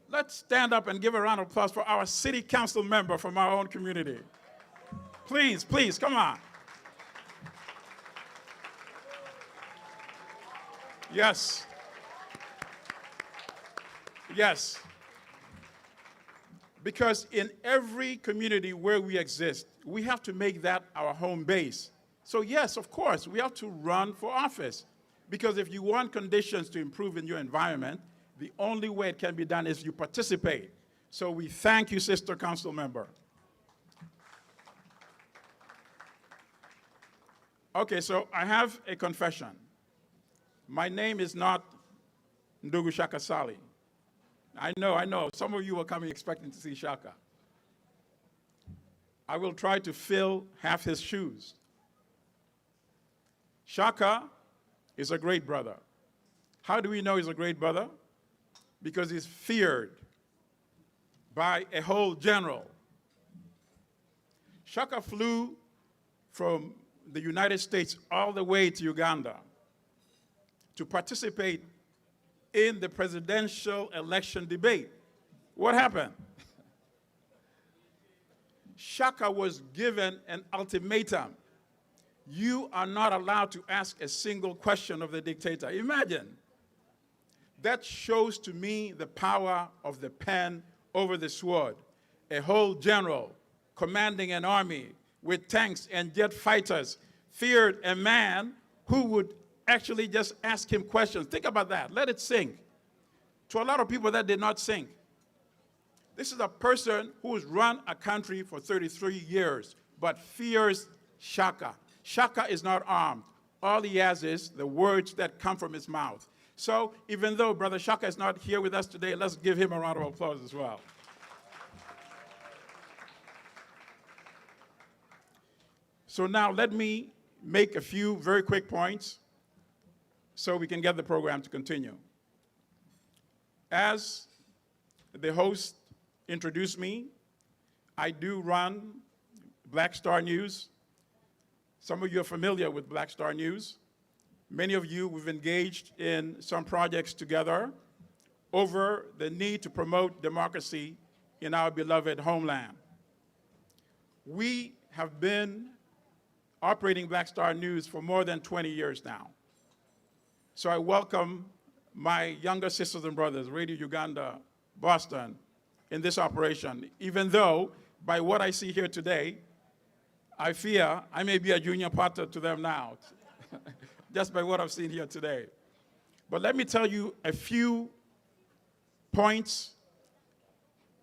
let's stand up and give a round of applause for our city council member from our own community. Please, please, come on. Yes. Yes. Because in every community where we exist, we have to make that our home base. So yes, of course, we have to run for office. Because if you want conditions to improve in your environment, the only way it can be done is you participate. So we thank you, Sister Council Member. Okay, so I have a confession. My name is not Ndugu Shaka Sali. I know. Some of you are coming expecting to see Shaka. I will try to fill half his shoes. Shaka is a great brother. How do we know he's a great brother? Because he's feared by a whole general. Shaka flew from the United States all the way to Uganda to participate in the presidential election debate. What happened? Shaka was given an ultimatum. You are not allowed to ask a single question of the dictator. Imagine. That shows to me the power of the pen over the sword. A whole general commanding an army with tanks and jet fighters feared a man who would actually just ask him questions. Think about that. Let it sink. To a lot of people, that did not sink. This is a person who has run a country for 33 years, but fears Shaka. Shaka is not armed. All he has is the words that come from his mouth. So even though Brother Shaka is not here with us today, let's give him a round of applause as well. So now let me make a few very quick points so we can get the program to continue. As the host introduced me, I do run Black Star News. Some of you are familiar with Black Star News. Many of you, we've engaged in some projects together over the need to promote democracy in our beloved homeland. We have been operating Black Star News for more than 20 years now. So I welcome my younger sisters and brothers, Radio Uganda, Boston, in this operation, even though by what I see here today, I fear I may be a junior partner to them now, just by what I've seen here today. But let me tell you a few points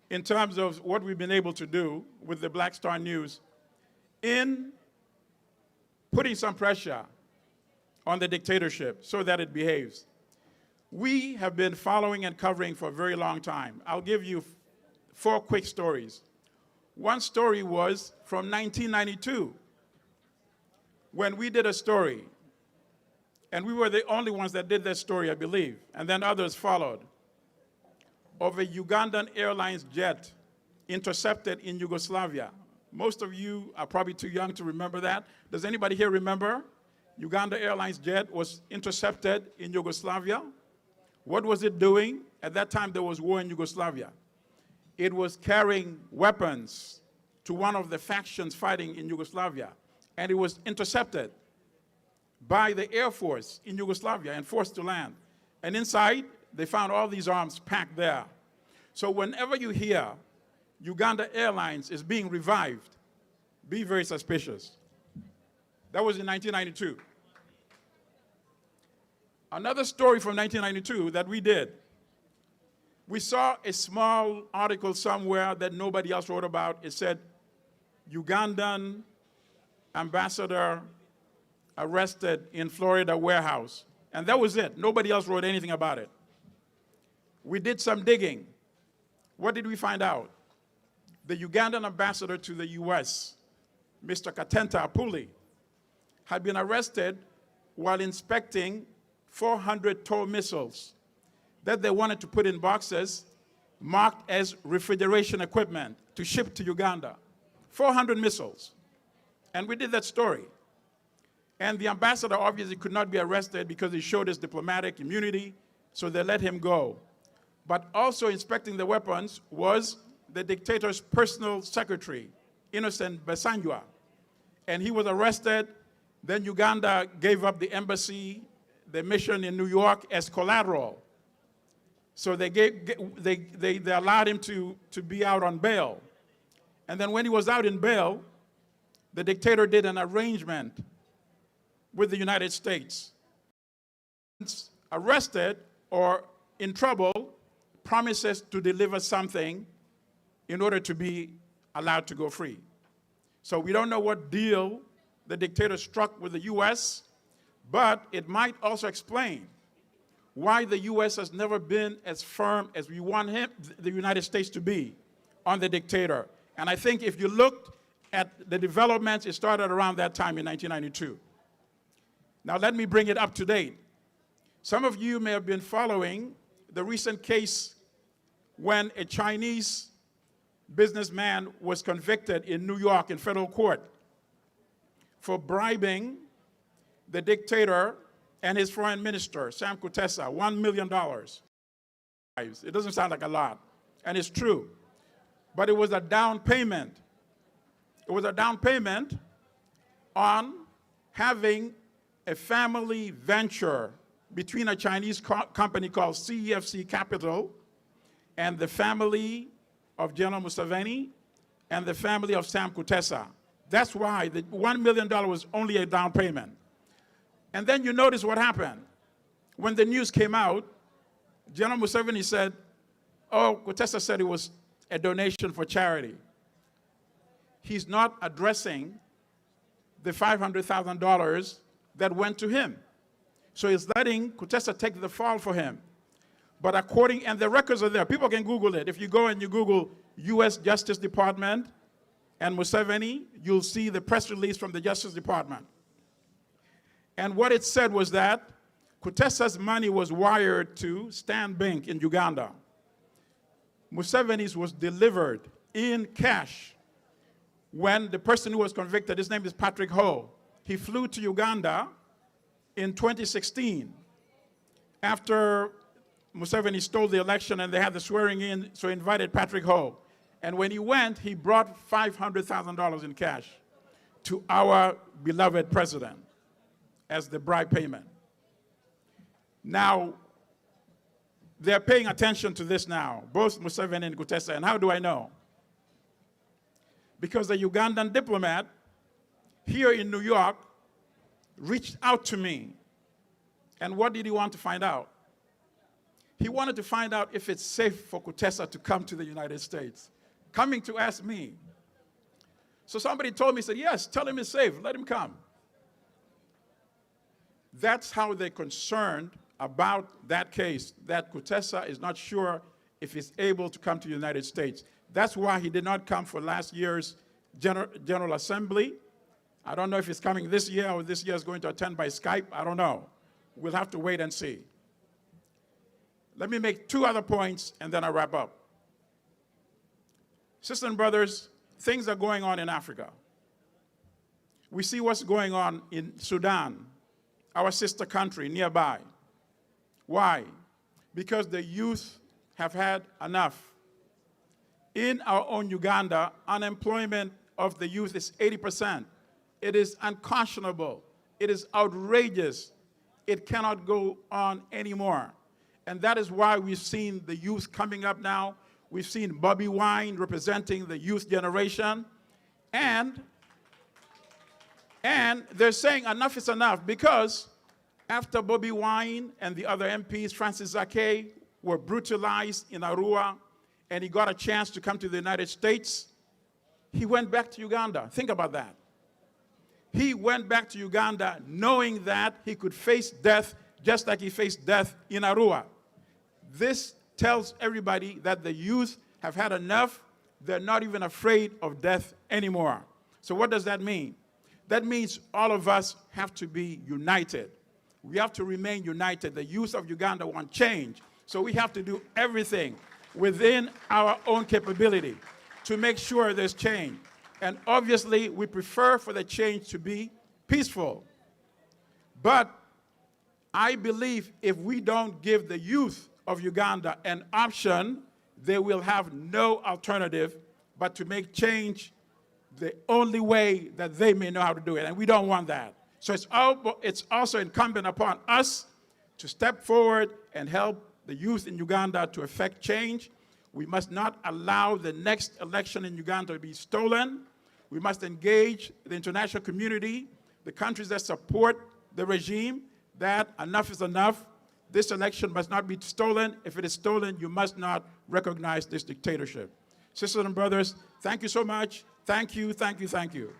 in terms of what we've been able to do with the Black Star News in putting some pressure on the dictatorship so that it behaves. We have been following and covering for a very long time. I'll give you 4 quick stories. One story was from 1992, when we did a story, and we were the only ones that did that story, I believe, and then others followed, of a Ugandan Airlines jet intercepted in Yugoslavia. Most of you are probably too young to remember that. Does anybody here remember? Uganda Airlines jet was intercepted in Yugoslavia. What was it doing? At that time, there was war in Yugoslavia. It was carrying weapons to one of the factions fighting in Yugoslavia, and it was intercepted by the Air Force in Yugoslavia and forced to land. And inside, they found all these arms packed there. So whenever you hear Uganda Airlines is being revived, be very suspicious. That was in 1992. Another story from 1992 that we did. We saw a small article somewhere that nobody else wrote about. It said, Ugandan ambassador arrested in Florida warehouse. And that was it. Nobody else wrote anything about it. We did some digging. What did we find out? The Ugandan ambassador to the US, Mr. Katenta Apuli, had been arrested while inspecting 400 TOW missiles that they wanted to put in boxes marked as refrigeration equipment to ship to Uganda. 400 missiles. And we did that story. And the ambassador obviously could not be arrested because he showed his diplomatic immunity, so they let him go. But also inspecting the weapons was the dictator's personal secretary, Innocent Basanjwa. And he was arrested. Then Uganda gave up the embassy, the mission in New York as collateral. So they allowed him to be out on bail. And then when he was out in bail, the dictator did an arrangement with the United States. Arrested or in trouble, promises to deliver something in order to be allowed to go free. So we don't know what deal the dictator struck with the US, but it might also explain why the US has never been as firm as we want the United States to be on the dictator. And I think if you looked at the developments, it started around that time in 1992. Now let me bring it up to date. Some of you may have been following the recent case when a Chinese businessman was convicted in New York in federal court for bribing the dictator and his foreign minister, Sam Kutesa, $1 million. It doesn't sound like a lot, and it's true. But it was a down payment. It was a down payment on having a family venture between a Chinese company called CEFC Capital and the family of General Museveni and the family of Sam Kutesa. That's why the $1 million was only a down payment. And then you notice what happened. When the news came out, General Museveni said, oh, Kutesa said it was a donation for charity. He's not addressing the $500,000 that went to him. So he's letting Kutesa take the fall for him. But and the records are there. People can Google it. If you go and you Google US Justice Department and Museveni, you'll see the press release from the Justice Department. And what it said was that Kutesa's money was wired to Stan Bank in Uganda. Museveni's was delivered in cash when the person who was convicted, his name is Patrick Ho, he flew to Uganda in 2016 after Museveni stole the election and they had the swearing in, so he invited Patrick Ho. And when he went, he brought $500,000 in cash to our beloved president as the bribe payment. Now, they're paying attention to this now, both Museveni and Kutesa. And how do I know? Because the Ugandan diplomat here in New York reached out to me. And what did he want to find out? He wanted to find out if it's safe for Kutesa to come to the United States, coming to ask me. So somebody told me, said, yes, tell him it's safe, let him come. That's how they're concerned about that case, that Kutesa is not sure if he's able to come to the United States. That's why he did not come for last year's General Assembly. I don't know if he's coming this year or this year is going to attend by Skype. I don't know. We'll have to wait and see. Let me make two other points and then I'll wrap up. Sisters and brothers, things are going on in Africa. We see what's going on in Sudan, our sister country nearby. Why? Because the youth have had enough. In our own Uganda, unemployment of the youth is 80%. It is unconscionable. It is outrageous. It cannot go on anymore. And that is why we've seen the youth coming up now. We've seen Bobby Wine representing the youth generation. And they're saying enough is enough, because after Bobby Wine and the other MPs, Francis Zake, were brutalized in Arua, and he got a chance to come to the United States, he went back to Uganda. Think about that. He went back to Uganda knowing that he could face death just like he faced death in Arua. This tells everybody that the youth have had enough. They're not even afraid of death anymore. So what does that mean? That means all of us have to be united. We have to remain united. The youth of Uganda want change. So we have to do everything within our own capability to make sure there's change. And obviously, we prefer for the change to be peaceful. But I believe if we don't give the youth of Uganda an option, they will have no alternative but to make change the only way that they may know how to do it. And we don't want that. So it's also incumbent upon us to step forward and help the youth in Uganda to effect change. We must not allow the next election in Uganda to be stolen. We must engage the international community, the countries that support the regime, that enough is enough. This election must not be stolen. If it is stolen, you must not recognize this dictatorship. Sisters and brothers, thank you so much. Thank you, thank you, thank you.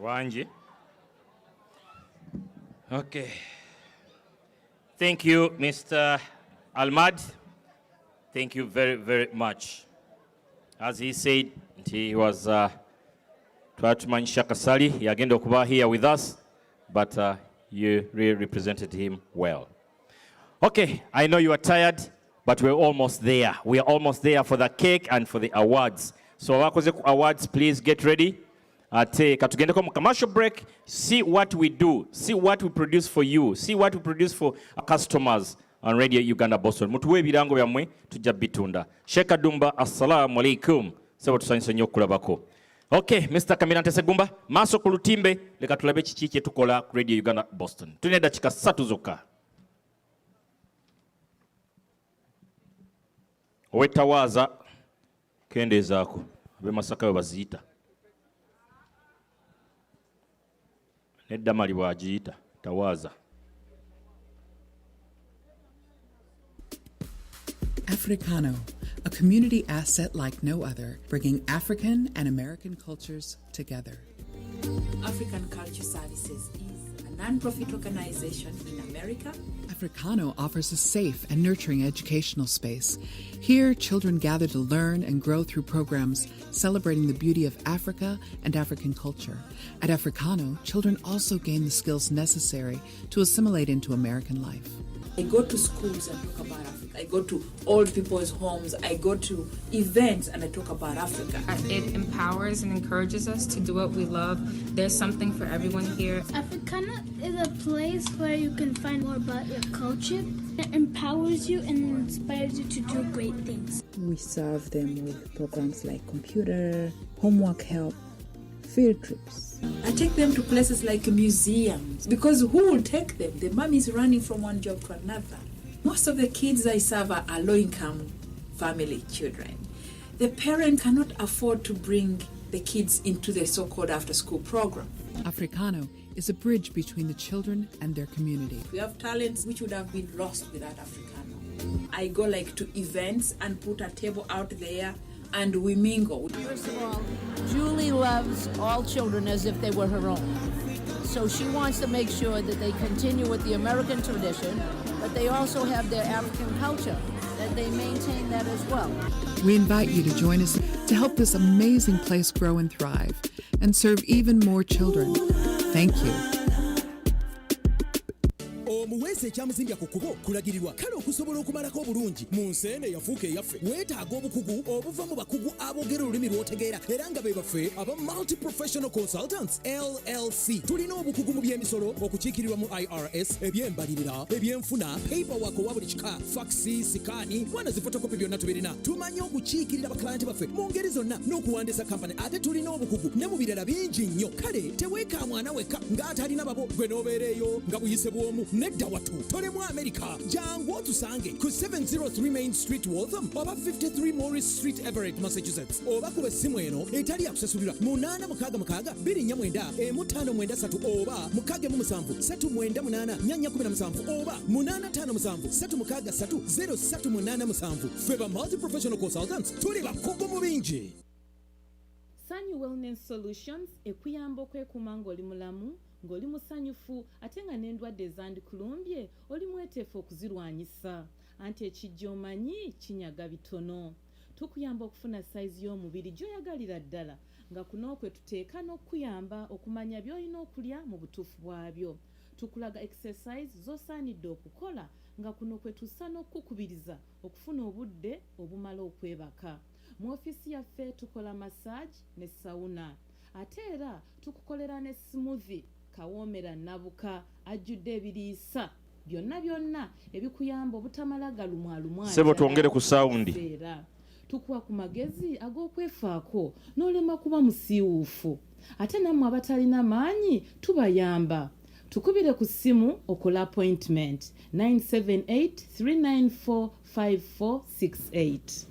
Wanji. Okay. Thank you, Mr. Almad. Thank you very, very much. As he said, he was Twatman Kasali. He again okuba here with us, but you really represented him well. Okay, I know you are tired, but we're almost there. We are almost there for the cake and for the awards. So abakoze ku awards, please get ready. Katugende mu commercial break, see what we do, see what we produce for you, see what we produce for our customers on Radio Uganda Boston. Mutuwe ebirango byammwe tujja bitunda. Sheikh Adumba, assalamu alaikum. Sebo tusanyise nnyo okulabako. Okay, Mr. Kamira Ntesegumba, maaso ku lutimbe, leka tulabe kiki kye tukola ku Radio Uganda Boston. Tulina eddakiika 3 zokka. Owetawaaza kendeezaako abe Masaka we baziyita. Nedda mali bw'agiyita tawaaza. Africano, a community asset like no other, bringing African and American cultures together. African Culture Services is a non-profit organization in America. Africano offers a safe and nurturing educational space. Here, children gather to learn and grow through programs celebrating the beauty of Africa and African culture. At Africano, children also gain the skills necessary to assimilate into American life. I go to schools and talk about Africa. I go to old people's homes. I go to events and I talk about Africa. It empowers and encourages us to do what we love. There's something for everyone here. Africana is a place where you can find more about your culture. It empowers you and inspires you to do great things. We serve them with programs like computer, homework help, field trips. I take them to places like museums because who will take them? The mom is running from one job to another. Most of the kids I serve are low-income family children. The parent cannot afford to bring the kids into the so-called after-school program. Africano is a bridge between the children and their community. We have talents which would have been lost without Africano. I go like to events and put a table out there and we mingle. First of all, Julie loves all children as if they were her own. So she wants to make sure that they continue with the American tradition, but they also have their African culture, that they maintain that as well. We invite you to join us to help this amazing place grow and thrive and serve even more children. Thank you. omuweesi ekyamuzimbya ku kkubo kulagirirwa kale okusobola okumalako obulungi mu nseene yafuuka eyaffe weetaaga obukugu obuva mu bakugu aboogera olulimi lw'otegeera era nga be baffe aba multi professional consultants LLC. Tulina obukugu mu by'emisolo okukiikirirwa mu IRS, eby'embalirira, ebyenfuna, paperwork owa buli kika, faxi, sikaani, wana zifotokopi byonna tubirina. Tumanyi okukiikirira baklayenti baffe mu ngeri zonna n'okuwandiisa kampani ate tulina obukugu ne mu birala bingi nnyo. Kale teweeka mwana wekka ng'atalina babo gwe n'obeereeyo nga buyise bw'omu nedda watu tolemu America. Jangu otusange ku 703 Main Street Waltham oba 53 Morris Street Everett, Massachusetts, oba kuba essimu eno etali yakusasulira 866 25593 oba 677 oba 857 Feba Multi Professional Consultants tuli bakugu mu bingi. Sanyu Wellness Solutions ekuyamba okwekuuma ng'oli mulamu, ng'oli musanyufu ate nga n'endwadde ezandikulumbye oli mweteefu okuzirwanyisa. Anti ekijja omanyi kinyaga bitono. Tukuyamba okufuna sayizi y'omubiri gy'oyagalira ddala, nga kuno kwe tuteeka n'okuyamba okumanya by'olina okulya mu butuufu bwabyo. Tukulaga exercise z'osaanidde okukola, nga kuno kwe tussa n'okukubiriza okufuna obudde obumala okwebaka. Mu ofiisi yaffe tukola massage ne sauna. Ate era tukukolera ne smoothie, kawoomera nabuka, ajjudde ebiriisa. Byonna ebikuyamba obutamala galumwalumwa. Sebo twongere ku saundi. Tukuwa ku magezi ag'okwefaako n'olema kuba musiiwuufu. Ate nammwe abatalina maanyi tubayamba. Tukubire ku ssimu okola appointment 978 394 5468.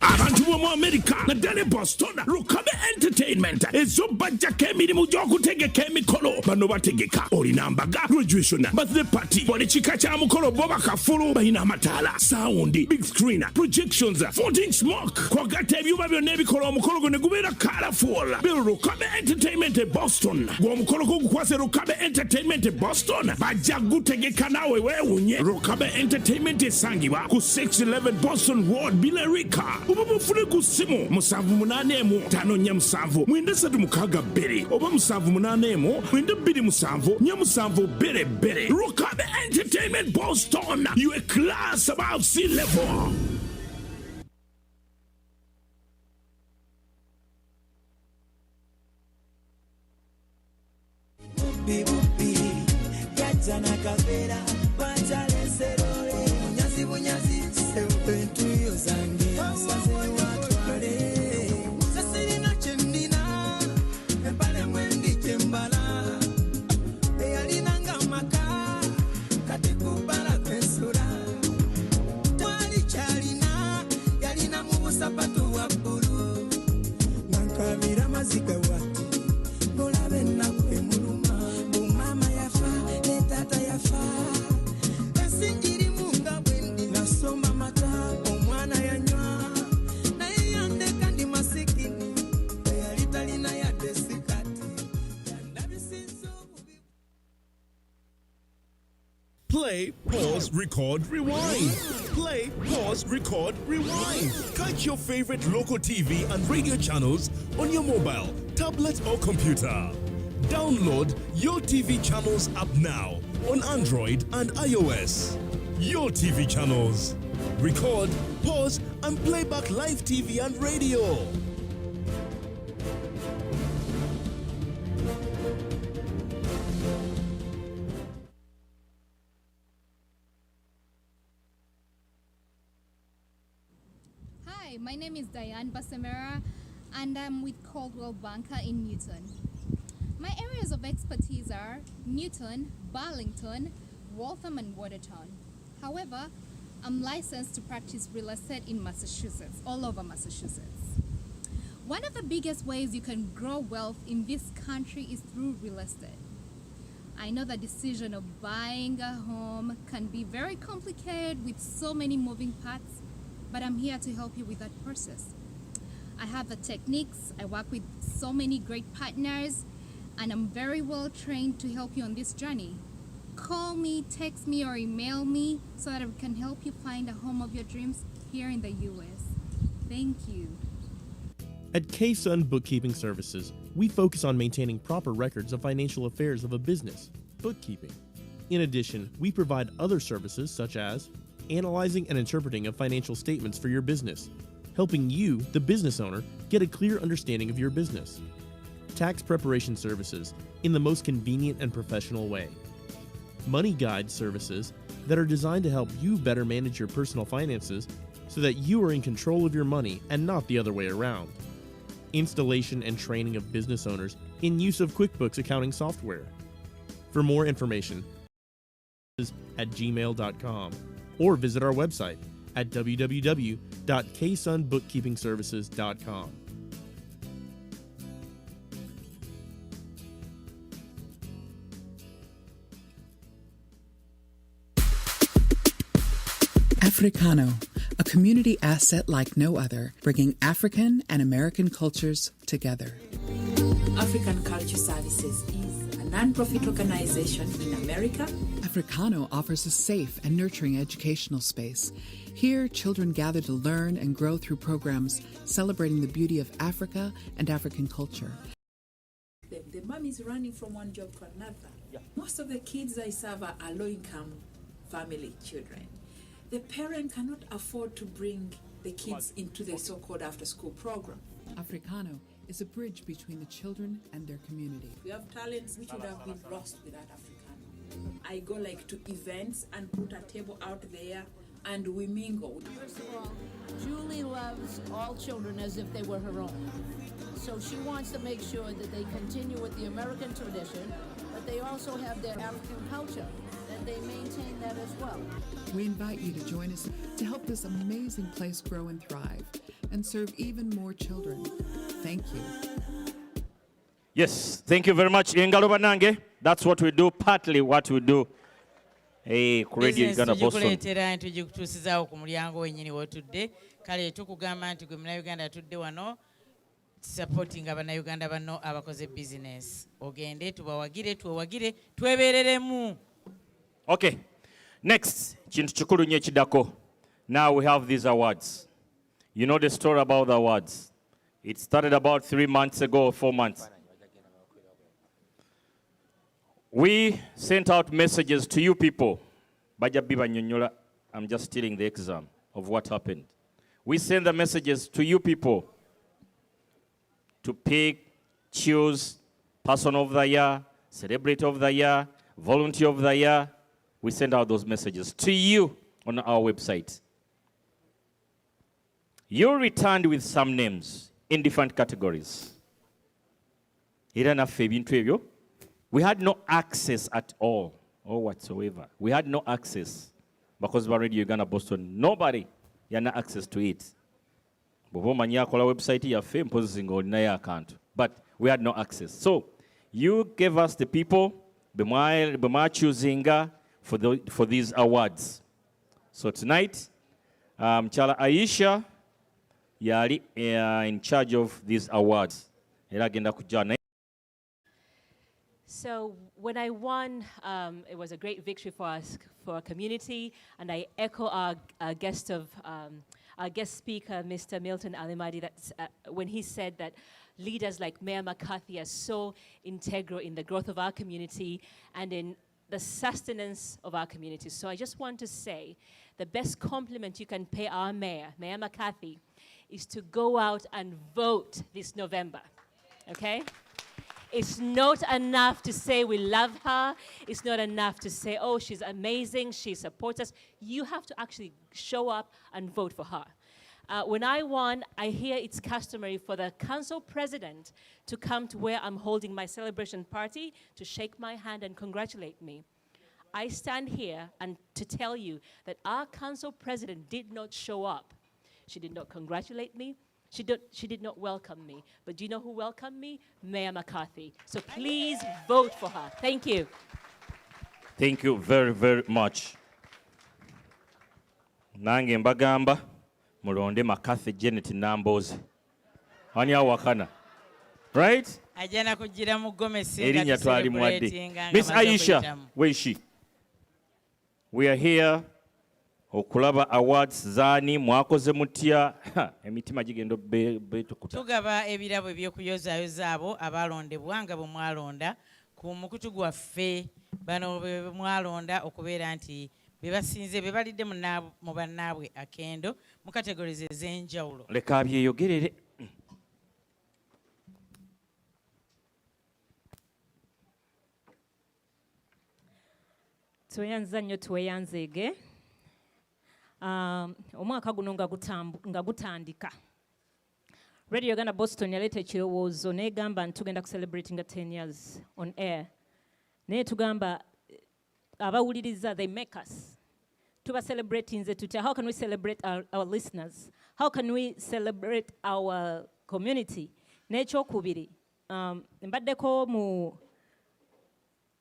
Abantu bo mu America naddala Boston Lukabe Entertainment ezobajjako emirimu gy'okutegeka emikolo. Bano bategeka olina mbaga, graduation, birthday party, buli kika kya mukolo bo bakafulu. Balina amataala, sound, big screen, projections, 14 smoke, kwagatta ebyuma byonna ebikola omukolo gwe ne gubeera colorful. Biro Lukabe Entertainment e Boston. Gw'omukolo gukwase Lukabe Entertainment e Boston bajja gutegeka naawe weewunye. Lukabe Entertainment esangibwa ku 611 Boston Road, Billerica. Ubufune ku simu 781-547-9762 oba 781-227-47 Lukabe Entertainment Boston. You a class above sea level. Play, pause, record, rewind. Play, pause, record, rewind. Catch your favorite local TV and radio channels on your mobile, tablet, or computer. Download Your TV Channels app now on Android and iOS. Your TV Channels. Record, pause, and play back live TV and radio. Hi, my name is Diane Basemera, and I'm with Coldwell Banker in Newton. My areas of expertise are Newton, Burlington, Waltham, and Watertown. However, I'm licensed to practice real estate in Massachusetts, all over Massachusetts. One of the biggest ways you can grow wealth in this country is through real estate. I know the decision of buying a home can be very complicated with so many moving parts, but I'm here to help you with that process. I have the techniques, I work with so many great partners, and I'm very well trained to help you on this journey. Call me, text me, or email me so that I can help you find a home of your dreams here in the US. Thank you. At K-Sun Bookkeeping Services, we focus on maintaining proper records of financial affairs of a business, bookkeeping. In addition, we provide other services such as analyzing and interpreting of financial statements for your business, helping you, the business owner, get a clear understanding of your business. Tax preparation services in the most convenient and professional way. Money guide services that are designed to help you better manage your personal finances so that you are in control of your money and not the other way around. Installation and training of business owners in use of QuickBooks accounting software. For more information, at gmail.com or visit our website at www.ksunbookkeepingservices.com. Africano, a community asset like no other, bringing African and American cultures together. African Culture Services is a non-profit organization in America. Africano offers a safe and nurturing educational space. Here, children gather to learn and grow through programs celebrating the beauty of Africa and African culture. The mom is running from one job to another. Most of the kids I serve are low-income family children. The parent cannot afford to bring the kids into the so-called after-school program. Africano is a bridge between the children and their community. We have talents which would have been lost without Africano. I go like to events and put a table out there and we mingle. First of all, Julie loves all children as if they were her own. So she wants to make sure that they continue with the American tradition, but they also have their African culture, that they maintain that as well. We invite you to join us to help this amazing place grow and thrive and serve even more children. Thank you. Yes, thank you very much. Engalo banange. That's what we do, partly what we do. Hey, Radio Uganda Boston. Tujikuleetera tujikutuusizaawo ku mulyango wennyini w'otudde. Kale tukugamba nti gwe Munnayuganda atudde wano supporting Abannayuganda banno abakoze business. Ogende tubawagire, tuwagire, twebeereremu. Okay. Next, kintu kikulu nnyo ekiddako. Now we have these awards. You know the story about the awards. It started about 3 months ago, 4 months. We sent out messages to you people. I'm just stealing the exam of what happened. We sent the messages to you people to pick, choose Person of the Year, Celebrity of the Year, Volunteer of the Year. We send out those messages to you on our website. You returned with some names in different categories. We had no access at all, or whatsoever. We had no access because of Radio Uganda Boston. Nobody had access to it. But we had no access. So you gave us the people, choosing for these awards. So tonight, Chala Aisha yali in charge of these awards. So when I won, it was a great victory for us, for our community, and I echo our guest speaker, Mr. Milton Alimadi, when he said that leaders like Mayor McCarthy are so integral in the growth of our community and in the sustenance of our community. So I just want to say the best compliment you can pay our mayor, Mayor McCarthy, is to go out and vote this November, okay? It's not enough to say we love her. It's not enough to say, oh, she's amazing, she supports us. You have to actually show up and vote for her. When I won, I hear it's customary for the council president to come to where I'm holding my celebration party to shake my hand and congratulate me. I stand here and to tell you that our council president did not show up. She did not congratulate me. She did not welcome me. But do you know who welcomed me? Mayor McCarthy. So please vote for her. Thank you. Thank you very, very much. Nange mbagamba mulonde McCarthy Janet Nambozi. Ani awakana. Right? Ajana kujira mu Gomesi Erinya twali mwadde. Miss Aisha, where is she? We are here okulaba awards zani mwakoze mutya emitima gigendo betukuta. Tugaba ebirabo by'okuyozaayoza abo abalondebwa nga bwe mwalonda ku mukutu gwaffe bano bwe mwalonda okubeera nti be basinze be balidde mu bannaabwe akendo mu kategorize ez'enjawulo. Leka byeyogerere. Tweyanza nnyo tweyanzeege. Omwaka guno nga gutandika. Radio Uganda Boston yaleeta ekirowoozo n'egamba nti tugenda kucelebrating 10 years on air. Naye tugamba abawuliriza, they make us. Tuba celebrating nze tutya. How can we celebrate our listeners? How can we celebrate our community? N'ekyokubiri, mbaddeko mu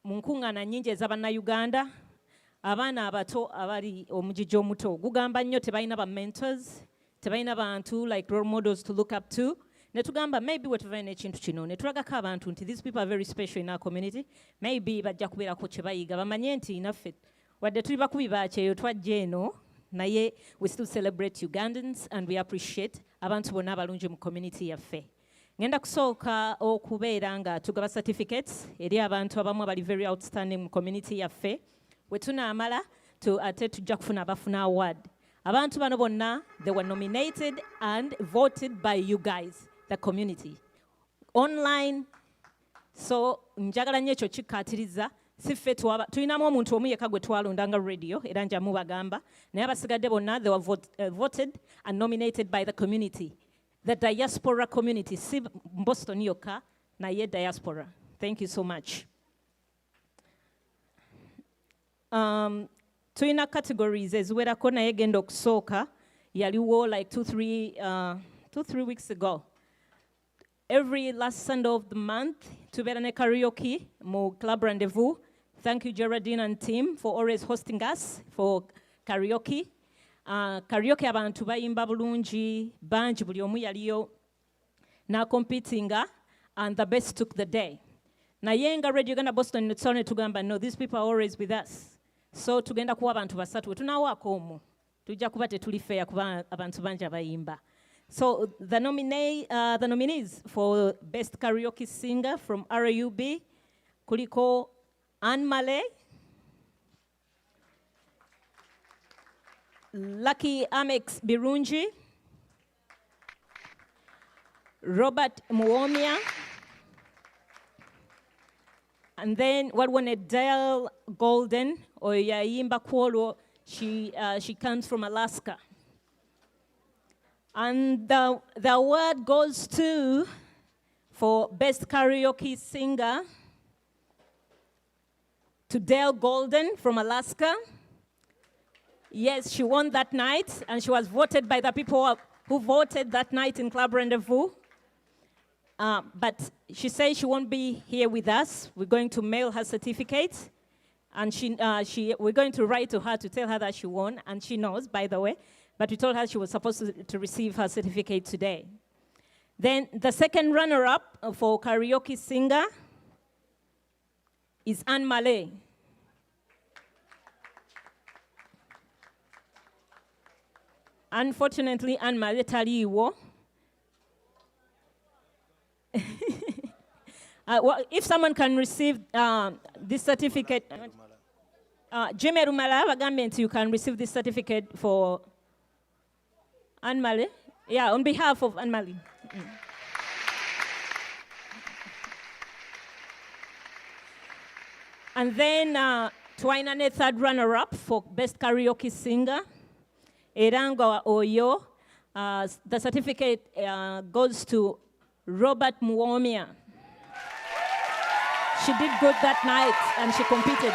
nkuŋŋaana nnyingi ez'Abannayuganda, abaana abato abali omugigi omuto gugamba nnyo tebalina ba mentors, tebalina bantu like role models to look up to. Ne tugamba maybe wetuvayo n'ekintu kino ne tulagako abantu nti these people are very special in our community, maybe bajja kubeerako kye bayiga bamanye nti naffe wadde tuli bakubi bakyeyo twajja eno naye we still celebrate Ugandans and we appreciate abantu bonna abalungi mu community yaffe. Ngenda kusooka okubeera nga tugaba certificates eri abantu abamu abali very outstanding mu community yaffe. We tunaamala ate tujja kufuna abafuna award. Abantu bano bonna, they were nominated and voted by you guys, the community. Online, so njagala nnyo ekyo kikkaatiriza. Siffe tulinamu omuntu omu yekka gwe twalonda nga radio era nja mubagamba naye abasigadde bonna they were voted and nominated by the community. The diaspora community, si Boston yokka naye diaspora. Thank you so much. Tulina categories eziwerako naye genda okusooka yaliwo like 2-3 weeks ago. Every last Sunday of the month tubeera ne karaoke mu Club Rendezvous. Thank you Geraldine and team for always hosting us for karaoke. Karaoke abantu bayimba bulungi bangi buli omu yaliyo na competinga and the best took the day. Naye nga Radio Uganda Boston ne tugamba no, these people are always with us. So tugenda kuwa abantu basatu tunawaako omu tujja kuba tetuli fair kuba abantu bangi abayimba. So the nominees for best karaoke singer from RUB kuliko Anne Malay, Lucky Amex Birungi, Robert Muomia, and then what one Dale Golden or Yaimba Kwolo, she comes from Alaska. And the award goes to, for best karaoke singer, to Dale Golden from Alaska. Yes, she won that night, and she was voted by the people who voted that night in Club Rendezvous. But she says she won't be here with us. We're going to mail her certificate, and we're going to write to her to tell her that she won, and she knows, by the way, but we told her she was supposed to receive her certificate today. Then the second runner-up for karaoke singer is Anne Malay. Unfortunately, Anne Malay taliiwo. Well, if someone can receive this certificate, Jimmy Rumala Government, you can receive this certificate for Anne Malay. Yeah, on behalf of Anne Malay. And then Twainane, third runner-up for best karaoke singer. Eranga oyo The certificate goes to Robert Muomia. She did good that night and she competed.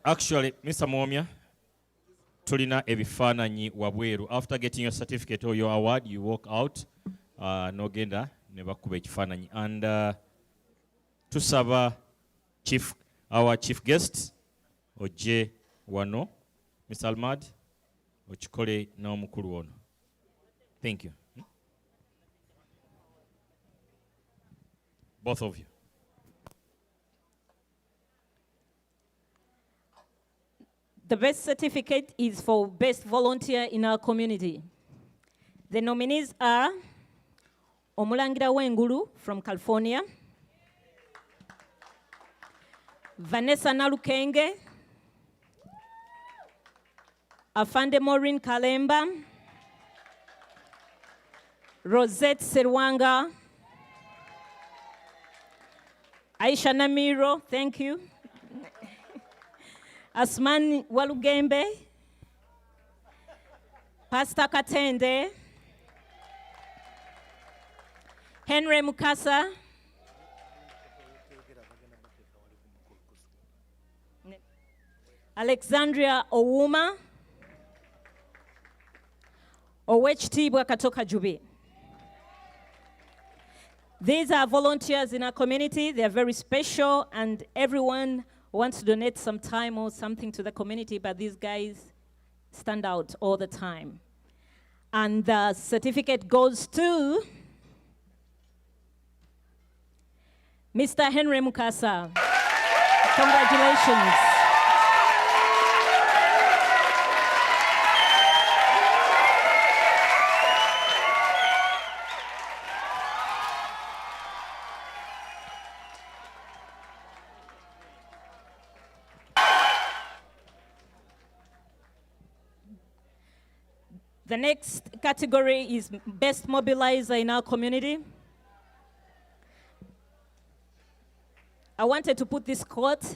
Actually, Mr. Muomia, tulina ebifaananyi wabweru. After getting your certificate or your award, you walk out, nogenda ne bakuba ekifaananyi. And tusaba our chief guest, ojje wano, Mr. Almad, okikole n'omukulu ono. Thank you. Both of you. The best certificate is for best volunteer in our community. The nominees are Omulangira Wengulu from California, Vanessa Nalukenge, Afande Maureen Kalemba, Rosette Serwanga, Aisha Namiro, thank you. Asman Walugembe, Pastor Katende, Henry Mukasa, Alexandria Owuma, Owechitibwa Katoka Jubi. These are volunteers in our community. They are very special, and everyone wants to donate some time or something to the community, but these guys stand out all the time. And the certificate goes to Mr. Henry Mukasa. Congratulations. The next category is Best Mobilizer in our community. I wanted to put this quote: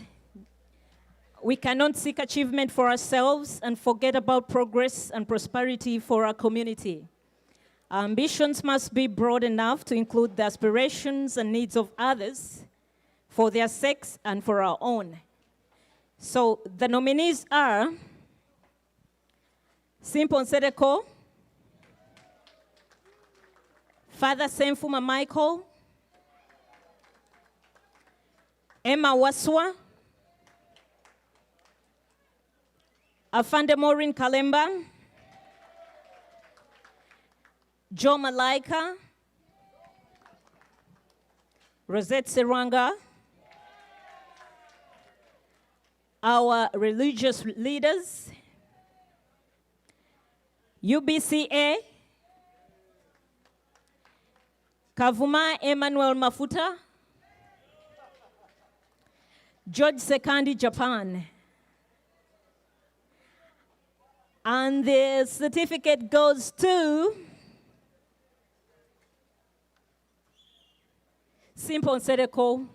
we cannot seek achievement for ourselves and forget about progress and prosperity for our community. Our ambitions must be broad enough to include the aspirations and needs of others for their sakes and for our own. So the nominees are Simple Nsedeko, Father Senfuma Michael, Emma Waswa, Afande Maureen Kalemba, Joe Malaika, Rosette Serwanga, our religious leaders, UBCA, Kavuma Emmanuel Mafuta, George Sekandi, Japan. And the certificate goes to Simple Nsedeko.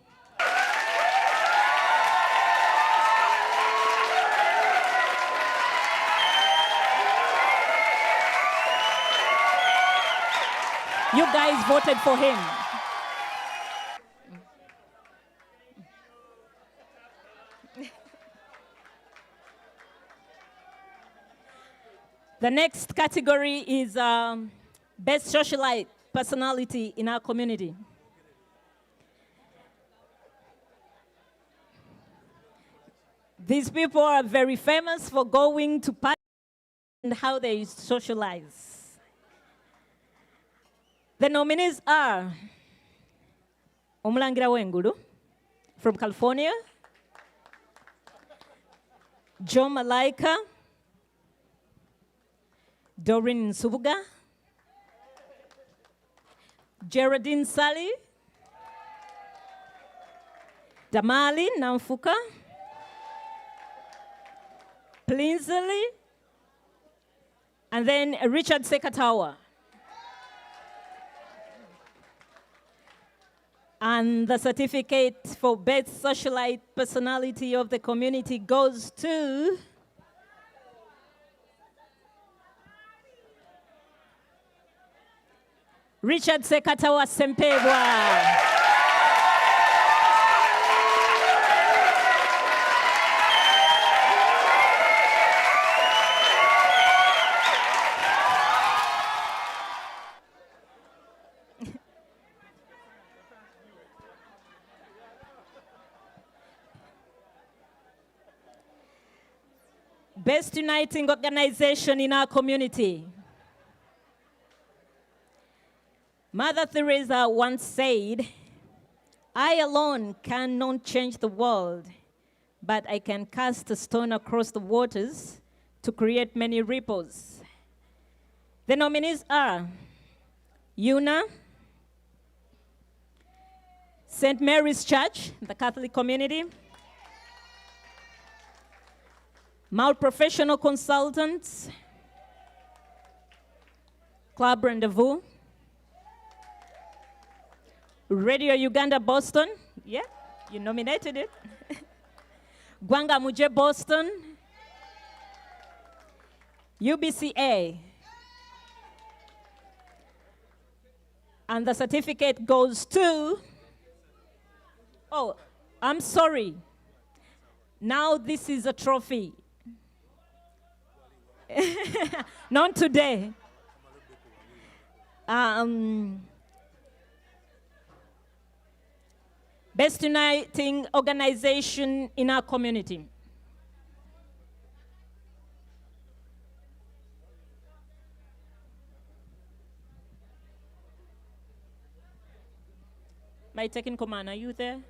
You guys voted for him. The next category is Best Socialite Personality in our community. These people are very famous for going to parties and how they socialize. The nominees are Omulangira Wengulu from California, Joe Malaika, Doreen Nsubuga, Geraldine Sally, Damali Namfuka, Plinsley, and then Richard Sekatawa. And the certificate for Best Socialite Personality of the Community goes to Richard Sekatawa Sempebwa. Best uniting organization in our community. Mother Teresa once said, "I alone cannot change the world, but I can cast a stone across the waters to create many ripples." The nominees are Una, St. Mary's Church, the Catholic community, Mount Professional Consultants, Club Rendezvous, Radio Uganda Boston, yeah, you nominated it, Gwanga Muje Boston, UBCA, and the certificate goes to, oh, I'm sorry, now this is a trophy. Not today. Best uniting organization in our community. My taking command, are you there?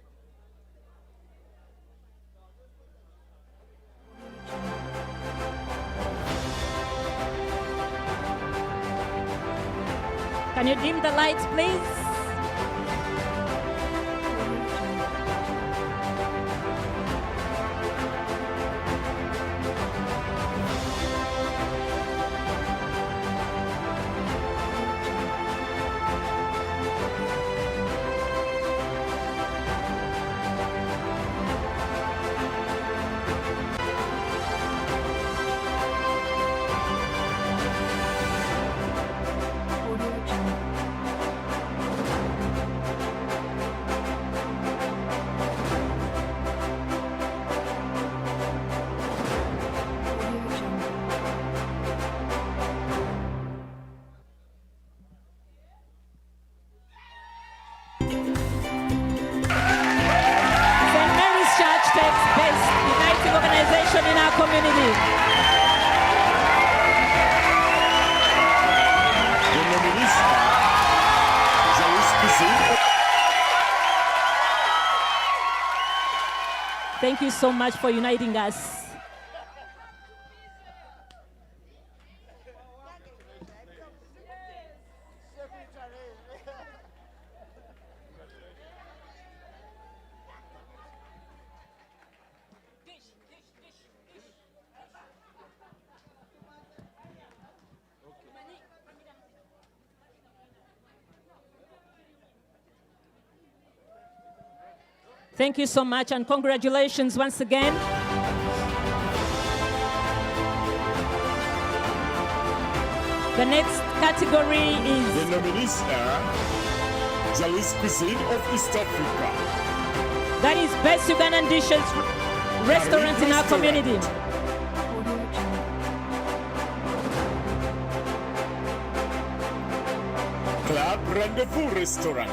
Can you dim the lights, please? Thank you so much for uniting us. Thank you so much and congratulations once again. The next category is... The nominees are Jalis Cuisine of East Africa. That is Best Ugandan Dishes Restaurant in our community. Club Rendezvous Restaurant.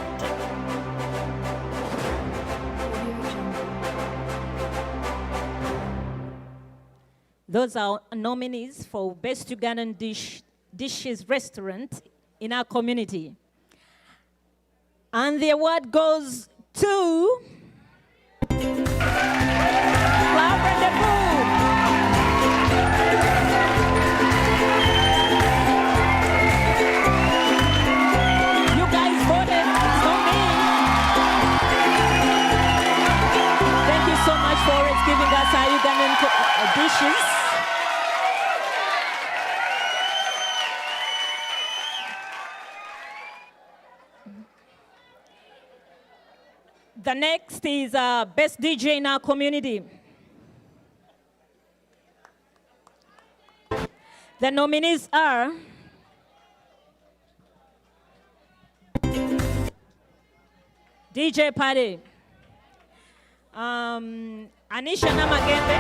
Those are nominees for Best Ugandan Dishes Restaurant in our community. And the award goes to Club Rendezvous. You guys voted, it's not me. dishes. The next is best DJ in our community. The nominees are DJ Paddy, Anisha Namagembe,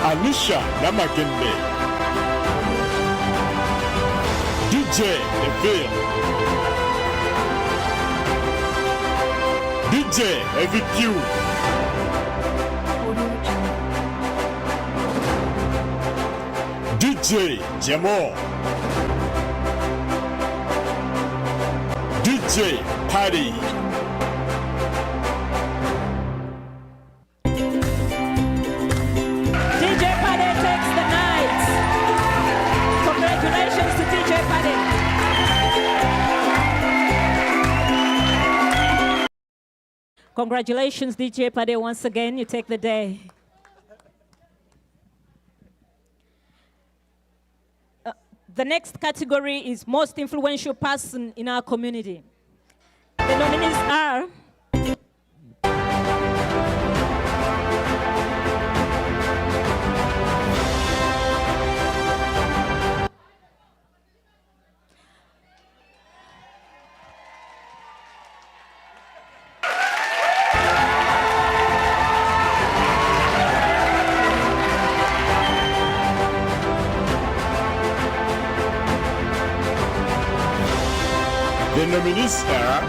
Anisha Namagembe, DJ Neville, DJ EVQ, DJ Jamal, DJ Paddy, DJ Paddy takes the night. Congratulations to DJ Paddy. Congratulations, DJ Paddy, once again, you take the day. The next category is most influential person in our community. The nominees are the nominees are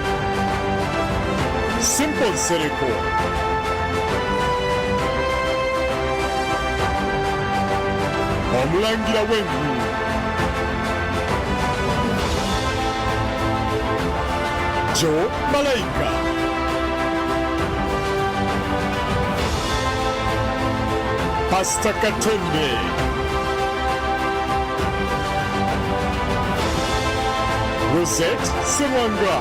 Simple Sereko, Omulangira Wengu, Joe Malaika, Pastor Katembe, Rosette Semwanga,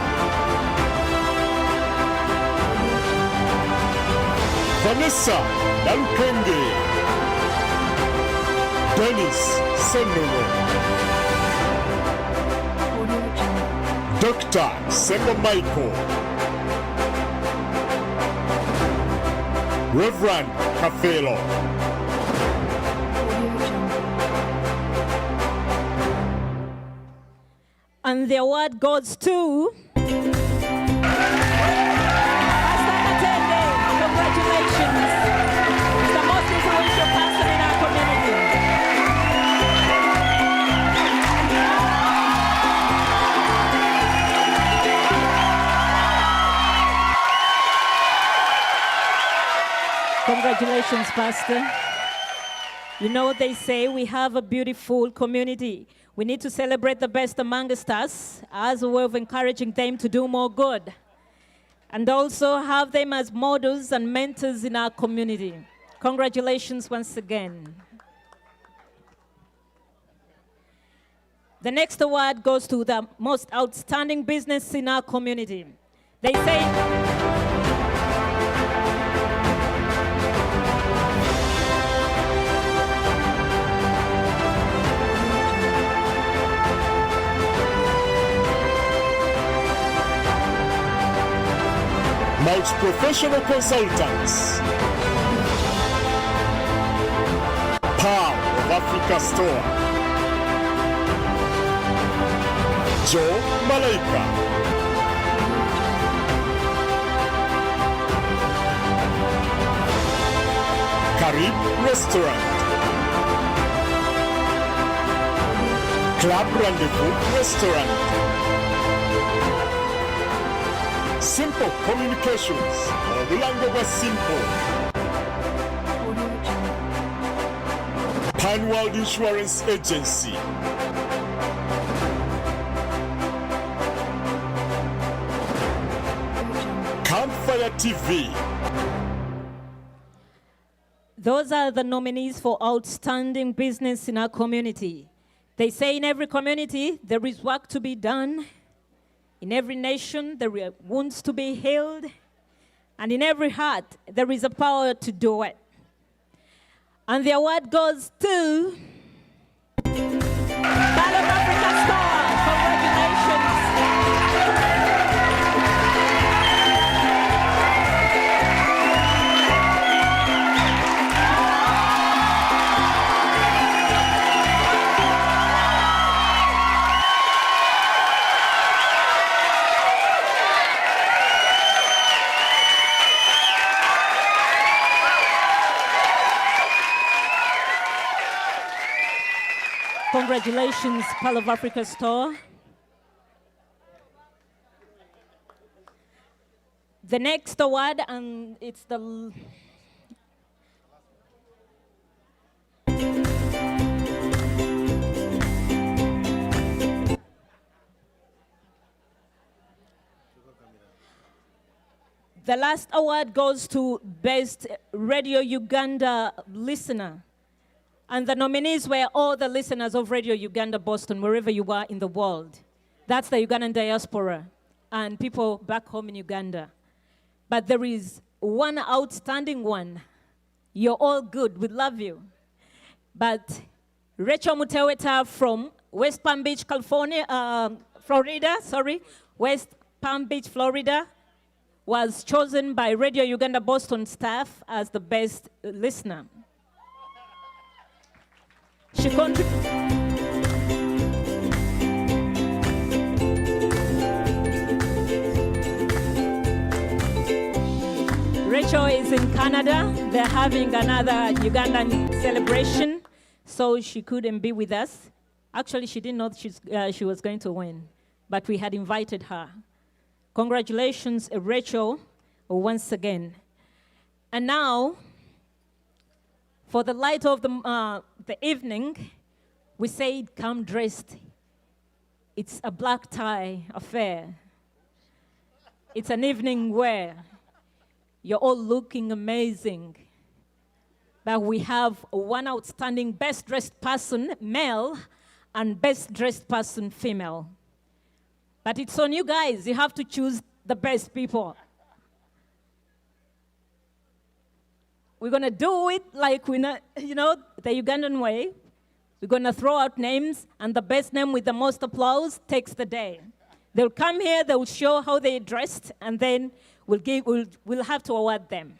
Vanessa Nalukenge, Dennis Senono, Dr. Sembo Michael, Reverend Kafelo, and the award goes to Pastor Katende. Congratulations. He's the most influential person in our community. Congratulations, Pastor. You know what they say, we have a beautiful community. We need to celebrate the best amongst us as a way of encouraging them to do more good. And also have them as models and mentors in our community. Congratulations once again. The next award goes to the most outstanding business in our community. They say, multi-professional consultants, Power of Africa Store, Joe Malaika, Carib Restaurant, Club Rendezvous Restaurant, Simple Communications, Obulango was Simple, Pan World Insurance Agency, the Those are the nominees for outstanding business in our community. They say in every community there is work to be done. In every nation there are wounds to be healed. And in every heart there is a power to do it. And the award goes to Battle of Africa Star. Congratulations. Congratulations, Pearl of Africa Store. The next award, and it's the last award goes to Best Radio Uganda Listener. And the nominees were all the listeners of Radio Uganda Boston, wherever you are in the world. That's the Ugandan diaspora and people back home in Uganda. But there is one outstanding one. You're all good. We love you. But Rachel Muteweta from West Palm Beach, California, West Palm Beach, Florida, was chosen by Radio Uganda Boston staff as the best listener. She Rachel is in Canada. They're having another Ugandan celebration, so she couldn't be with us. Actually, she didn't know she was going to win, but we had invited her. Congratulations, Rachel, once again. And now, for the light of the evening, we say come dressed. It's a black tie affair. It's an evening wear. You're all looking amazing. But we have one outstanding best dressed person, male, and best dressed person, female. But it's on you guys. You have to choose the best people. We're going to do it like the Ugandan way. We're going to throw out names, and the best name with the most applause takes the day. They'll come here, they'll show how they dressed, and then we'll have to award them.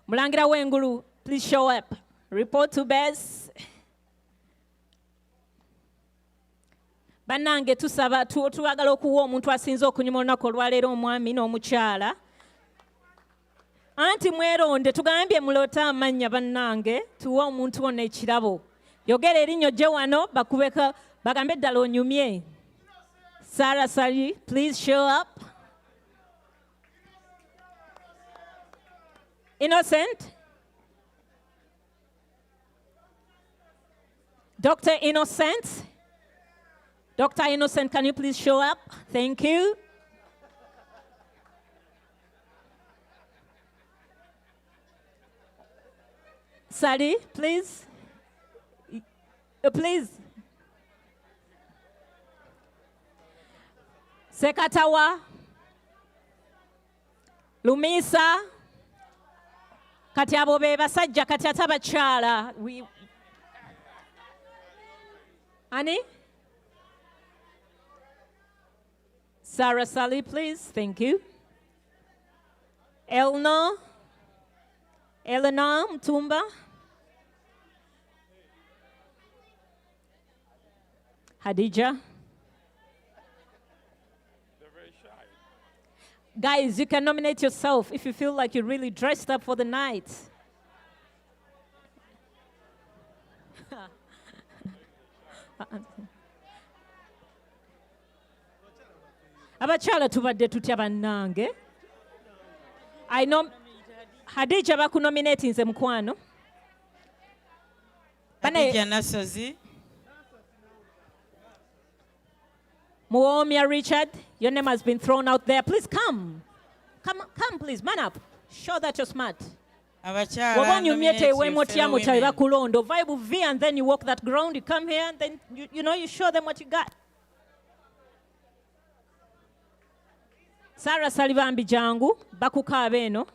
Mulangira Wengulu, please show up. Report to best. Bannange tusaba twagala okuwa omuntu asinze okunyuma olunaku olwaleero omwami n'omukyala. Anti mweronde tugambye mulota amannya bannange tuwa omuntu ono ekirabo. Yogera erinnya gye wano bakubeka bagambe ddala onyumye. Sarah Sari, please show up. Innocent. Dr. Innocent. Dr. Innocent, can you please show up? Thank you. Sally, please. Please. Sekatawa. Lumisa. Kati abo be basajja kati ate abakyala. Annie? Sarah Sally, please. Thank you. Eleanor Mtumba. Hadija. They're very shy. Guys, you can nominate yourself if you feel like you're really dressed up for the night. Abakyala tubadde tutya bannange. I know Hadija bakunominate nze mukwano. Hadija Nasozi. Muomia Richard, your name has been thrown out there. Please come. Come, please, man up. Show that you're smart. Wabonyumye teweemo tyamu kyabe bakulonda. Ovaibu V and then you walk that ground, you come here and then you show them what you got. Sarah Salivambi jangu bakukaaba eno.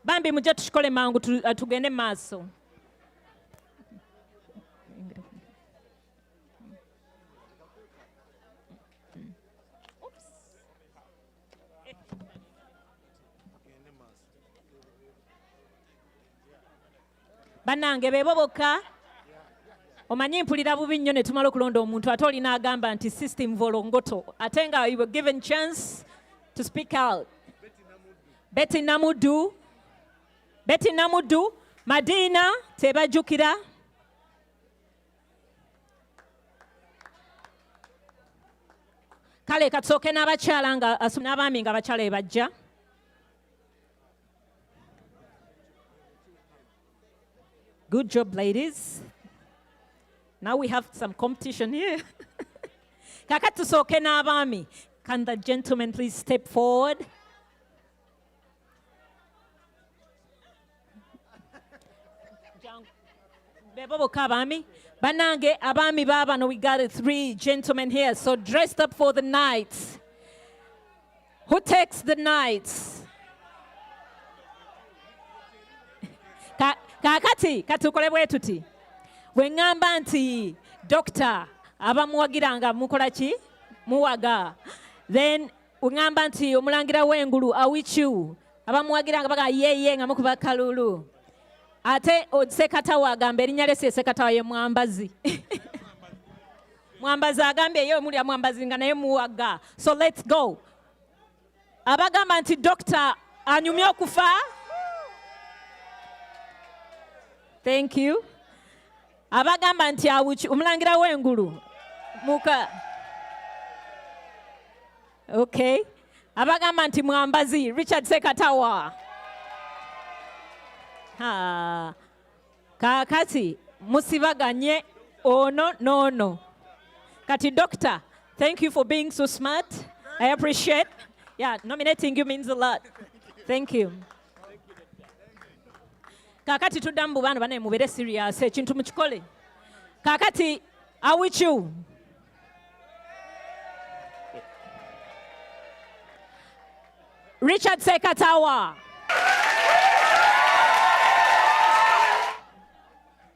Bambi mujja tushikole mangu tugende maaso. Bannange beebo bokka. Omanyi mpulira bubi nnyo ne tumala okulonda omuntu ate olina agamba nti system volongoto. Ate nga you were given chance to speak out. Betty Namudu, Madina tebajjukira. Kale katusooke n'abakyala n'abaami nga abakyala ebajja. Good job, ladies. Now we have some competition here. Kakati tusooke n'abaami. Can the gentleman please step forward? Beboboka abami. Banange abami baba. No, we got 3 gentlemen here. So dressed up for the night. Who takes the night? Kakati katukole bwetuti. Wengamba nti doctor abamuwagiranga mukola ki? Muwaga. Then wengamba nti omulangira w'engulu awichu abamuwagiranga baga yeye nga mukuba kalulu. Ate Sekatawa agamba erinnya lye Sekatawa ye Mwambazi. Mwambazi agambye ye omuli Mwambazi nga naye muwaga. So let's go. Abagamba nti doctor anyumye okufa. Thank you. Abagamba nti omulangira w'engulu muka. Okay. Abagamba nti Mwambazi Richard Sekatawa. Kakati musibaganye ono no. Kati doctor, thank you for being so smart. I appreciate. Yeah, nominating you means a lot. Thank you. Kakati tudambu bana bana mubere serious ekintu mukikole. Kakati awichu. Richard Sekatawa.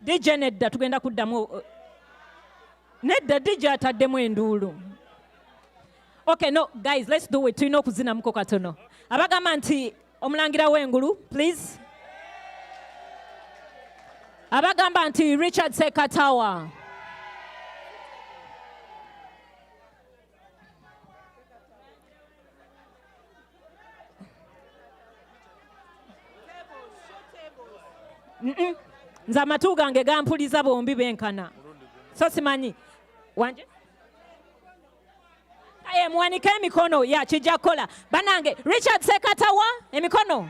DJ nedda tugenda kuddamu. Nedda DJ ataddemu enduulu. Okay, no, guys, let's do it. Tulina okuzina muko katono. Abagamba nti omulangira w'engulu, please. Abagamba nti Richard Sekatawa. Nze amatu gange gampuliza bombi benkana. So simanyi. Wanje? Aye muwanike emikono ya kijja kola. Banange Richard Sekatawa emikono.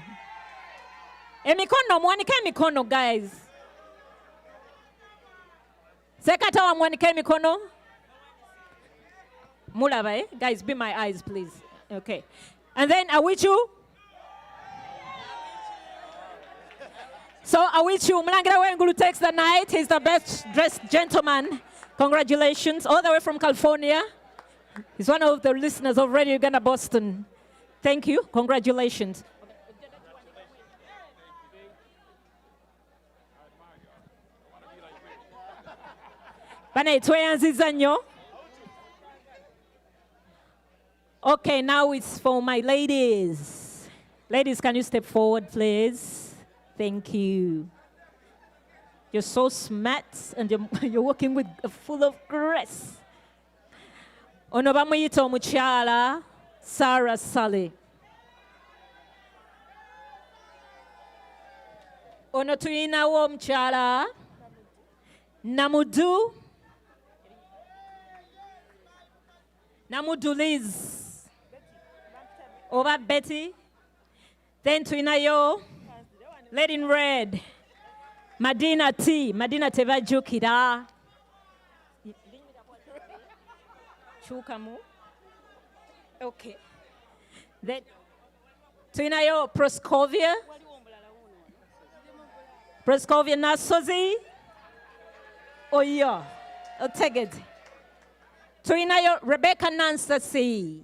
Emikono muwanike emikono guys. Sekatawa muwanike emikono. Mulaba guys, be my eyes please. Okay. And then Awichu. So Awichu Mulangira Wengulu takes the night. He's the best dressed gentleman. Congratulations. All the way from California. He's one of the listeners of Radio Uganda Boston. Thank you. Congratulations. Okay, now it's for my ladies. Ladies, can you step forward, please? Thank you. You're so smart and you're working with full of grace. Ono bamuyita omukyala Sarah Sally. Ono tuyinawo omukyala Namudu Liz oba Betty. Then tuyinayo Lady in red Madina T. Madina tebajjukira. Chukamu. Okay. Then tuinayo Proscovia. Proscovia Nasozi. Oyo. Oteged. Tuinayo Rebecca Nansasi.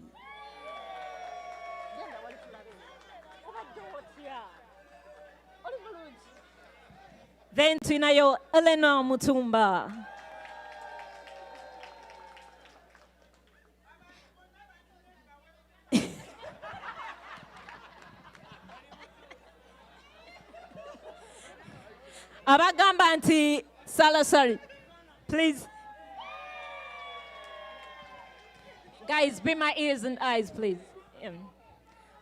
Then tuinayo Elena Mutumba. Abagamba anti Salasari, please. Guys, be my ears and eyes, please.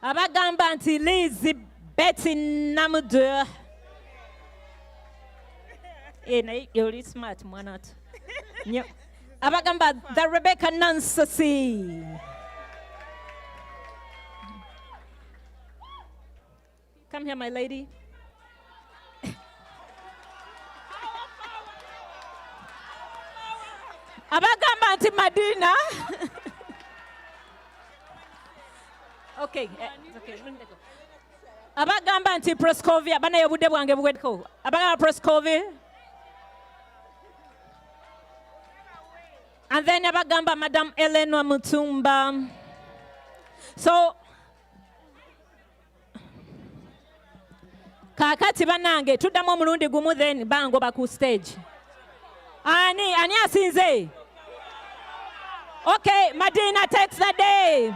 Abagamba anti Lizzie Betty Namudu. You're smart, why not? Abagamba the Rebecca Nansasi. Come here, my lady. Abagamba anti Madina. Okay, okay. Abagamba anti Proscovia. Bana yabude bwange bwedko. Abagamba Proscovia. And then abagamba Madam Elena Mutumba. So kakati banange tuddamu omulundi gumu then bango baku stage. Ani asinze. Okay, Madina takes the day.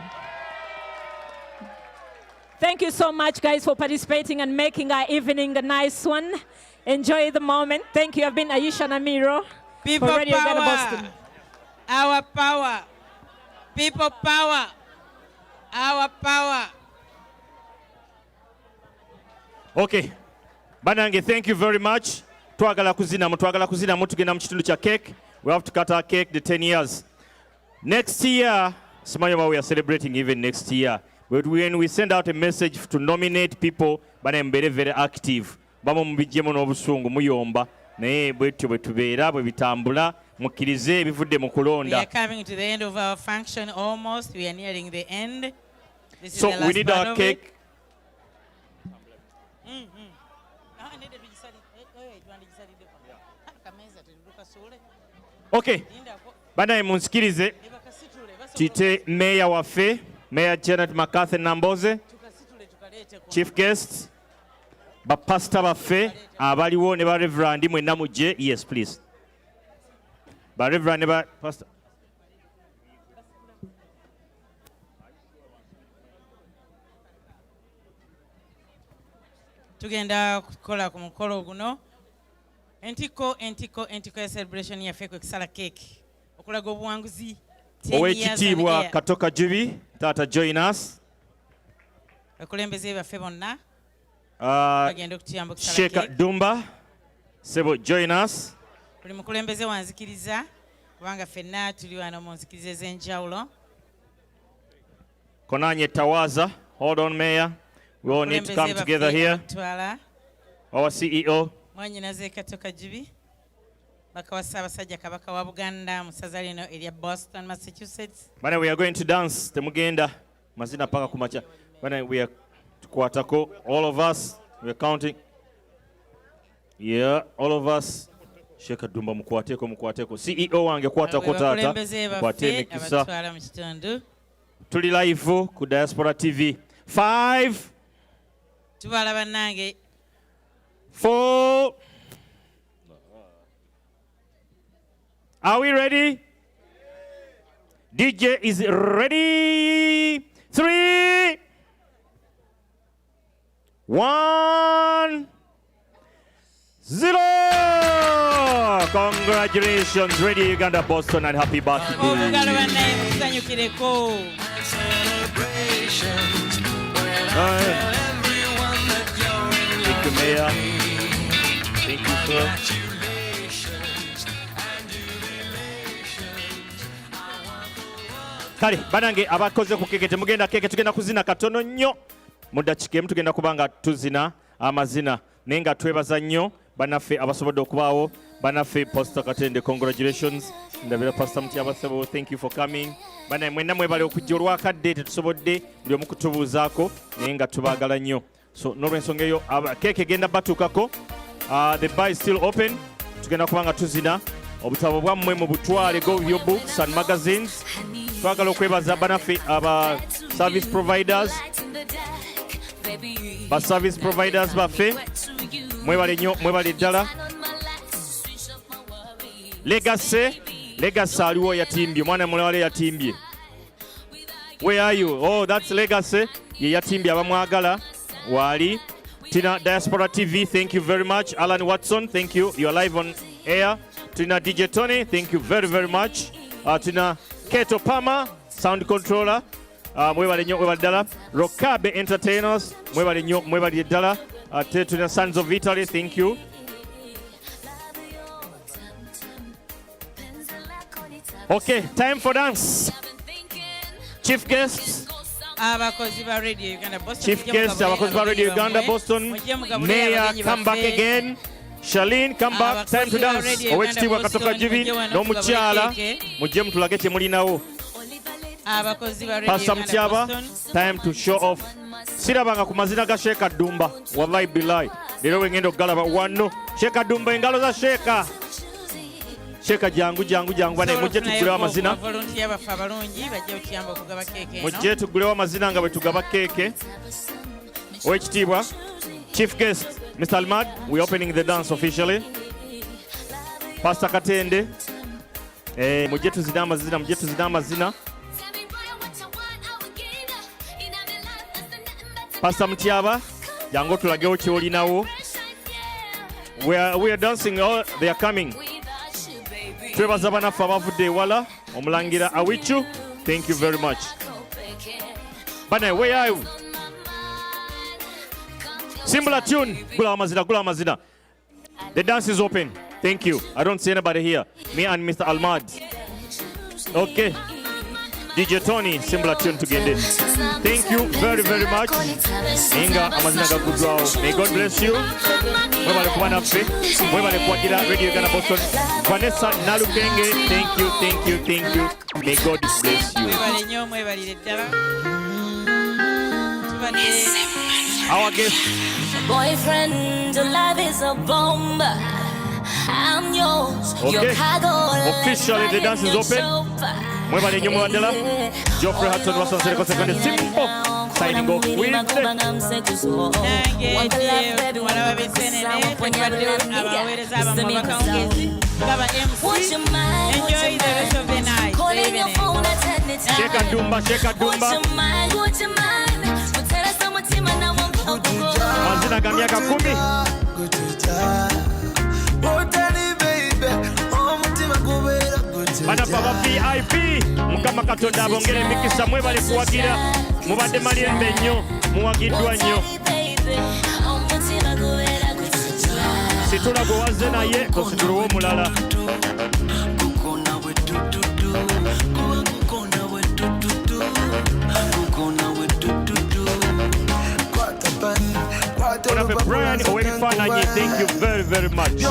Thank you so much, guys, for participating and making our evening a nice one. Enjoy the moment. Thank you. I've been Aisha Namiro. People for Radio power. Uganda Boston. Our power. People power. Our power. Okay. Banange, thank you very much. Twagala kuzina tugenda mu kitundu kya cake. We have to cut our cake the 10 years. Next year, Simayoma, we are celebrating even next year. But when we send out a message to nominate people, banembere very active. Bamo mubijjemu n'obusungu muyomba. Naye bwetyo bwe tubeera bwe bitambula mukkirize ebivudde mu kulonda. We are coming to the end of our function almost. We are nearing the end. This is So the last we need part our of cake. it. Okay. Banaye munsikirize. Tite Mayor waffe, Mayor Janet McCarthy Namboze, Chief Guest, bapasita baffe abaliwo ne ba Reverend mwenna mujje. Yes, please. Ba Reverend ne ba Pastor. Tugenda kukola ku mukolo guno. Entiko ya celebration yaffe kwe kusala cake. Okulaga obuwanguzi. Owekitiibwa Katoka Jubi, Tata join us. Akulembeze baffe bonna. Sheikh Dumba, Sebo join us. Buli mukulembeze wanzikiriza kubanga ffenna tuli wano mu nzikiriza ez'enjawulo. Konanye Tawaza, hold on Mayor. We all need to come together here. Our CEO. Mwanyinaze Katoka Jubi. Bakawasa abasajja kabaka wa Buganda musaza lino erya Boston, Massachusetts. Bana, we are going to dance. Temugenda mazina paka kumacha. Bana, we are tukwatako. All of us, we are counting. Yeah, all of us. Sheikh Dumba mukwateko. CEO wange kwatako tata. Kwate mikisa. Tuli live ku Diaspora TV. 5. Tubala bannange. 4. Are we ready? DJ is ready. 3, 1, 0. Congratulations, Radio Uganda Boston, and happy birthday. Thank you, Mayor. Thank you, sir. Kale banange abakoze ku keke temugenda keke tugenda kuzina katono nnyo mu dakiika emu tugenda kubanga tuzina amazina naye nga twebaza nnyo bannaffe abasobodde okubaawo Banafe Pastor Katende, congratulations. Ndabira Pastor Mtyaba Sebo, thank you for coming. Bana mwenna mwebale okujja olwakadde tetusobodde buli omu kutubuuzaako naye nga tubaagala nnyo. So n'olwensonga eyo keeke egenda batuukako. The bar is still open. Tugenda kuba nga tuzina obutabo bwammwe mu butwale go your books and magazines. Twagala okwebaza banaffe aba service providers. Ba service providers baffe mwebale nnyo, mwebale ddala. Legacy aliwo yatimbye, mwana mulawale yatimbye. Where are you? Oh, that's Legacy. Ye yatimbye abamwagala. Wali. Tina Diaspora TV, thank you very much. Alan Watson, thank you. You are live on air. Tina DJ Tony, thank you very, very much. Tina Keto Pama, sound controller. Mwebale nnyo, mwebale ddala. Rokabe Entertainers, mwebale nnyo, mwebale ddala. Tina Sons of Italy, thank you. Okay, time for dance. Chief guests. Abakozi ba Radio Uganda Boston. Chief guest, abakozi ba Radio Uganda Boston. Mayor, come back again. Charlene, come back. Time to dance. Owekitiibwa Katoka Jibi n'omukyala mujje mutulage kye mulinawo. Abakozi ba Radio Pastor Uganda Mtyaba, Boston. time to show off. Sirabanga ku mazina ga Sheeka Dumba. Wallahi billahi. Leero we ngenda okugalaba wano. Sheeka Dumba, engalo za Sheeka. Sheeka jangu bane mujje tugulewo amazina. Mujje tugulewo amazina nga bwe tugaba keeke. Owekitiibwa Chief guest Mr. Almad, we're opening the dance officially. Pastor Katende, mujje tuzina amazina. Pastor Mtyaba, jangu tulagewo kyolinawo. We are dancing, oh, they are coming. Twebaza banaffe abavudde ewala, omulangira Awichu, thank you very much. Bane, where are you? Simbula tune, gula amazina. The dance is open, thank you. I don't see anybody here. Me and Mr. Almad. Okay. DJ Tony, Simbula tune tugende. Thank you very, very much. Inga amazina gakuddwawo. May God bless you. Mwebale kuba naffe. Mwebale kuwagira Radio Uganda Boston. Vanessa Nalukenge, thank you. May God bless you. Our guest. Boyfriend, your love is a bomb. I'm yours. Okay. Your cargo. Officially, the dance is open. Mwebale nnyo mwebadala. Geoffrey Hudson Watson Sereko Second Simple. Signing off with Enjoy the rest of the night. Sheeka Dumba. Mazina ga myaka 10. Banaffe aba VIP, Mukama Katonda abongere emikisa, mwebale kuwagira, mubadde malyembe nnyo, muwagiddwa nnyo. Situla gwe wazze naye, tositulawo omulala. Banaffe Brian Owebifaananyi, thank you very, very much.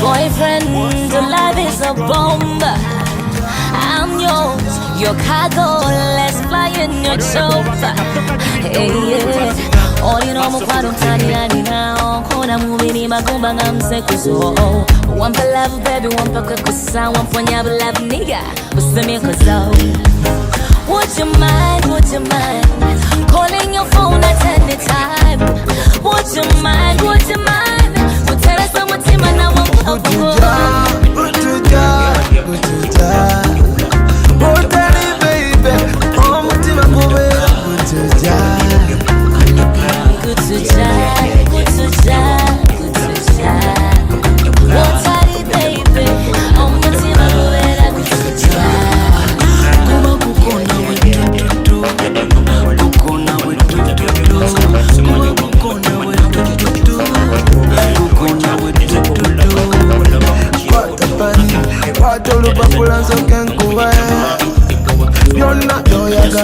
Boyfriend, your love is a bomb. I'm yours, your cargo. Let's fly in your chopper. Hey, yeah. All you know, mukwano mtani now. Kona mubini magumba ngamsekuzo. One for love, baby, one for kukusa. One for nyabu love, nigga. Usemi kuzo. Would you mind? Calling your phone at any time. Would you mind? Would tell us someone team and I won't help you.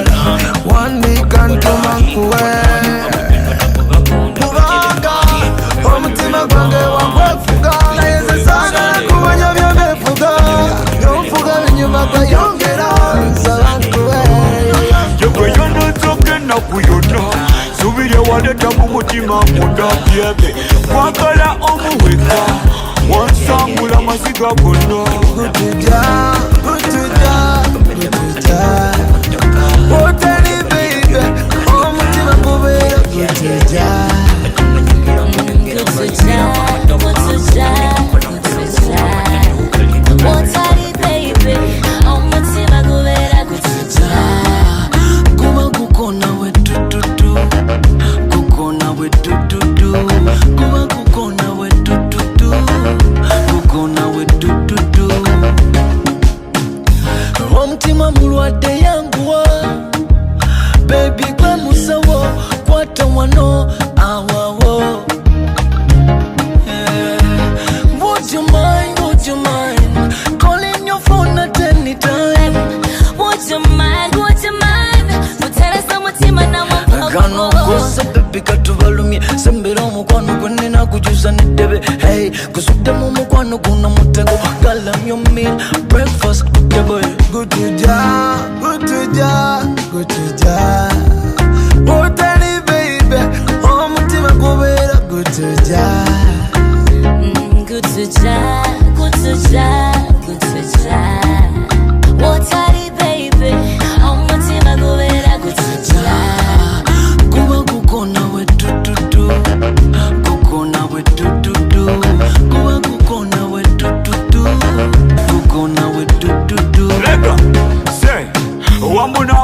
njagala one week antuma nkuwe kubanga omutima gwange wagwefuga naye nze saagala kumanya byobefuga byonfuga binyuma gayongera nsaba nkuwe yegwe yondozoke ennaku yonna subirye waleta mu mutima munda byebe kwagala omuweka wansangula maziga gonna gutuja oteri baby omutima gubeera gutuja Otari baby, omutima gubeera gutuja. Kuba kukona we tututu, kukona we tututu, kuba kukona we tututu, kukona we tututu. Omutima mulwadde yanguwa, baby gwe musawo, kwata wano awawo. Would you mind, calling your phone at any time? Would you mind, muteresa mutima na Gano kosa baby katubalumye sembera omukwano gwe nina kujuza n'eddebe hey kusudde mu mukwano guno mutego galamya meal breakfast table gutuja oteri baby omutima gubeera gutuja gutuja. Otari baby, omutima gubeera gutuja. Kuba kukona we tututu, kukona we tututu, kuba kukona we tututu, kukona we tututu. Lega, say, wambona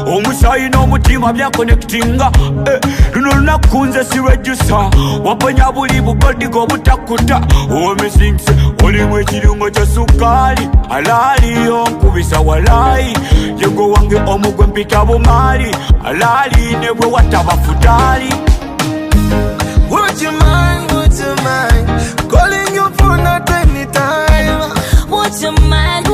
omusayi n'omutima byakonectinga luno lunaku nze sirwejusa waponya buli bugodigo obutakuta omisinse olimu ekirungo kya sukaali alaali onkubisa walayi yego wange omugwe mpita bumaali alaali ne bwe wataba futaali. Would you mind calling your phone at any time? Would you mind